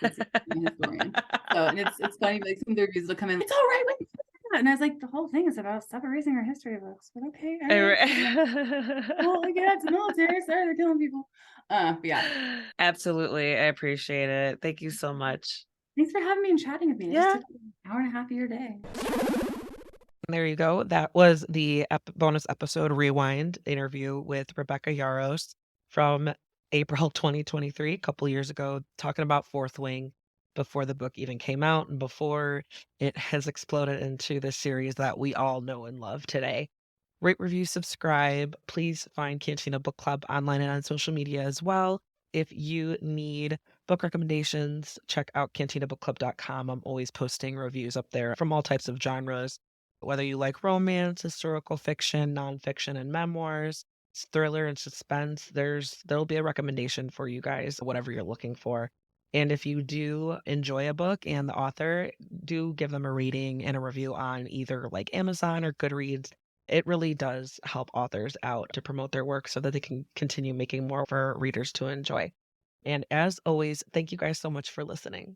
Speaker 2: That's being a historian. So, and it's funny, like some of the reviews will come in, it's all right with that. And I was like, the whole thing is about stop erasing our history books. But okay, all right. Well, like, yeah, it's the military. Sorry, they're killing people. But yeah.
Speaker 1: Absolutely. I appreciate it. Thank you so much.
Speaker 2: Thanks for having me and chatting with me. I just
Speaker 1: Yeah.
Speaker 2: took an hour and a half of your day.
Speaker 1: There you go. That was the bonus episode rewind interview with Rebecca Yarros from April 2023, a couple years ago, talking about Fourth Wing before the book even came out and before it has exploded into the series that we all know and love today. Rate, review, subscribe. Please find Cantina Book Club online and on social media as well. If you need book recommendations, check out cantinabookclub.com. I'm always posting reviews up there from all types of genres. Whether you like romance, historical fiction, nonfiction, and memoirs, thriller and suspense, there'll be a recommendation for you guys, whatever you're looking for. And if you do enjoy a book and the author, do give them a rating and a review on either like Amazon or Goodreads. It really does help authors out to promote their work so that they can continue making more for readers to enjoy. And as always, thank you guys so much for listening.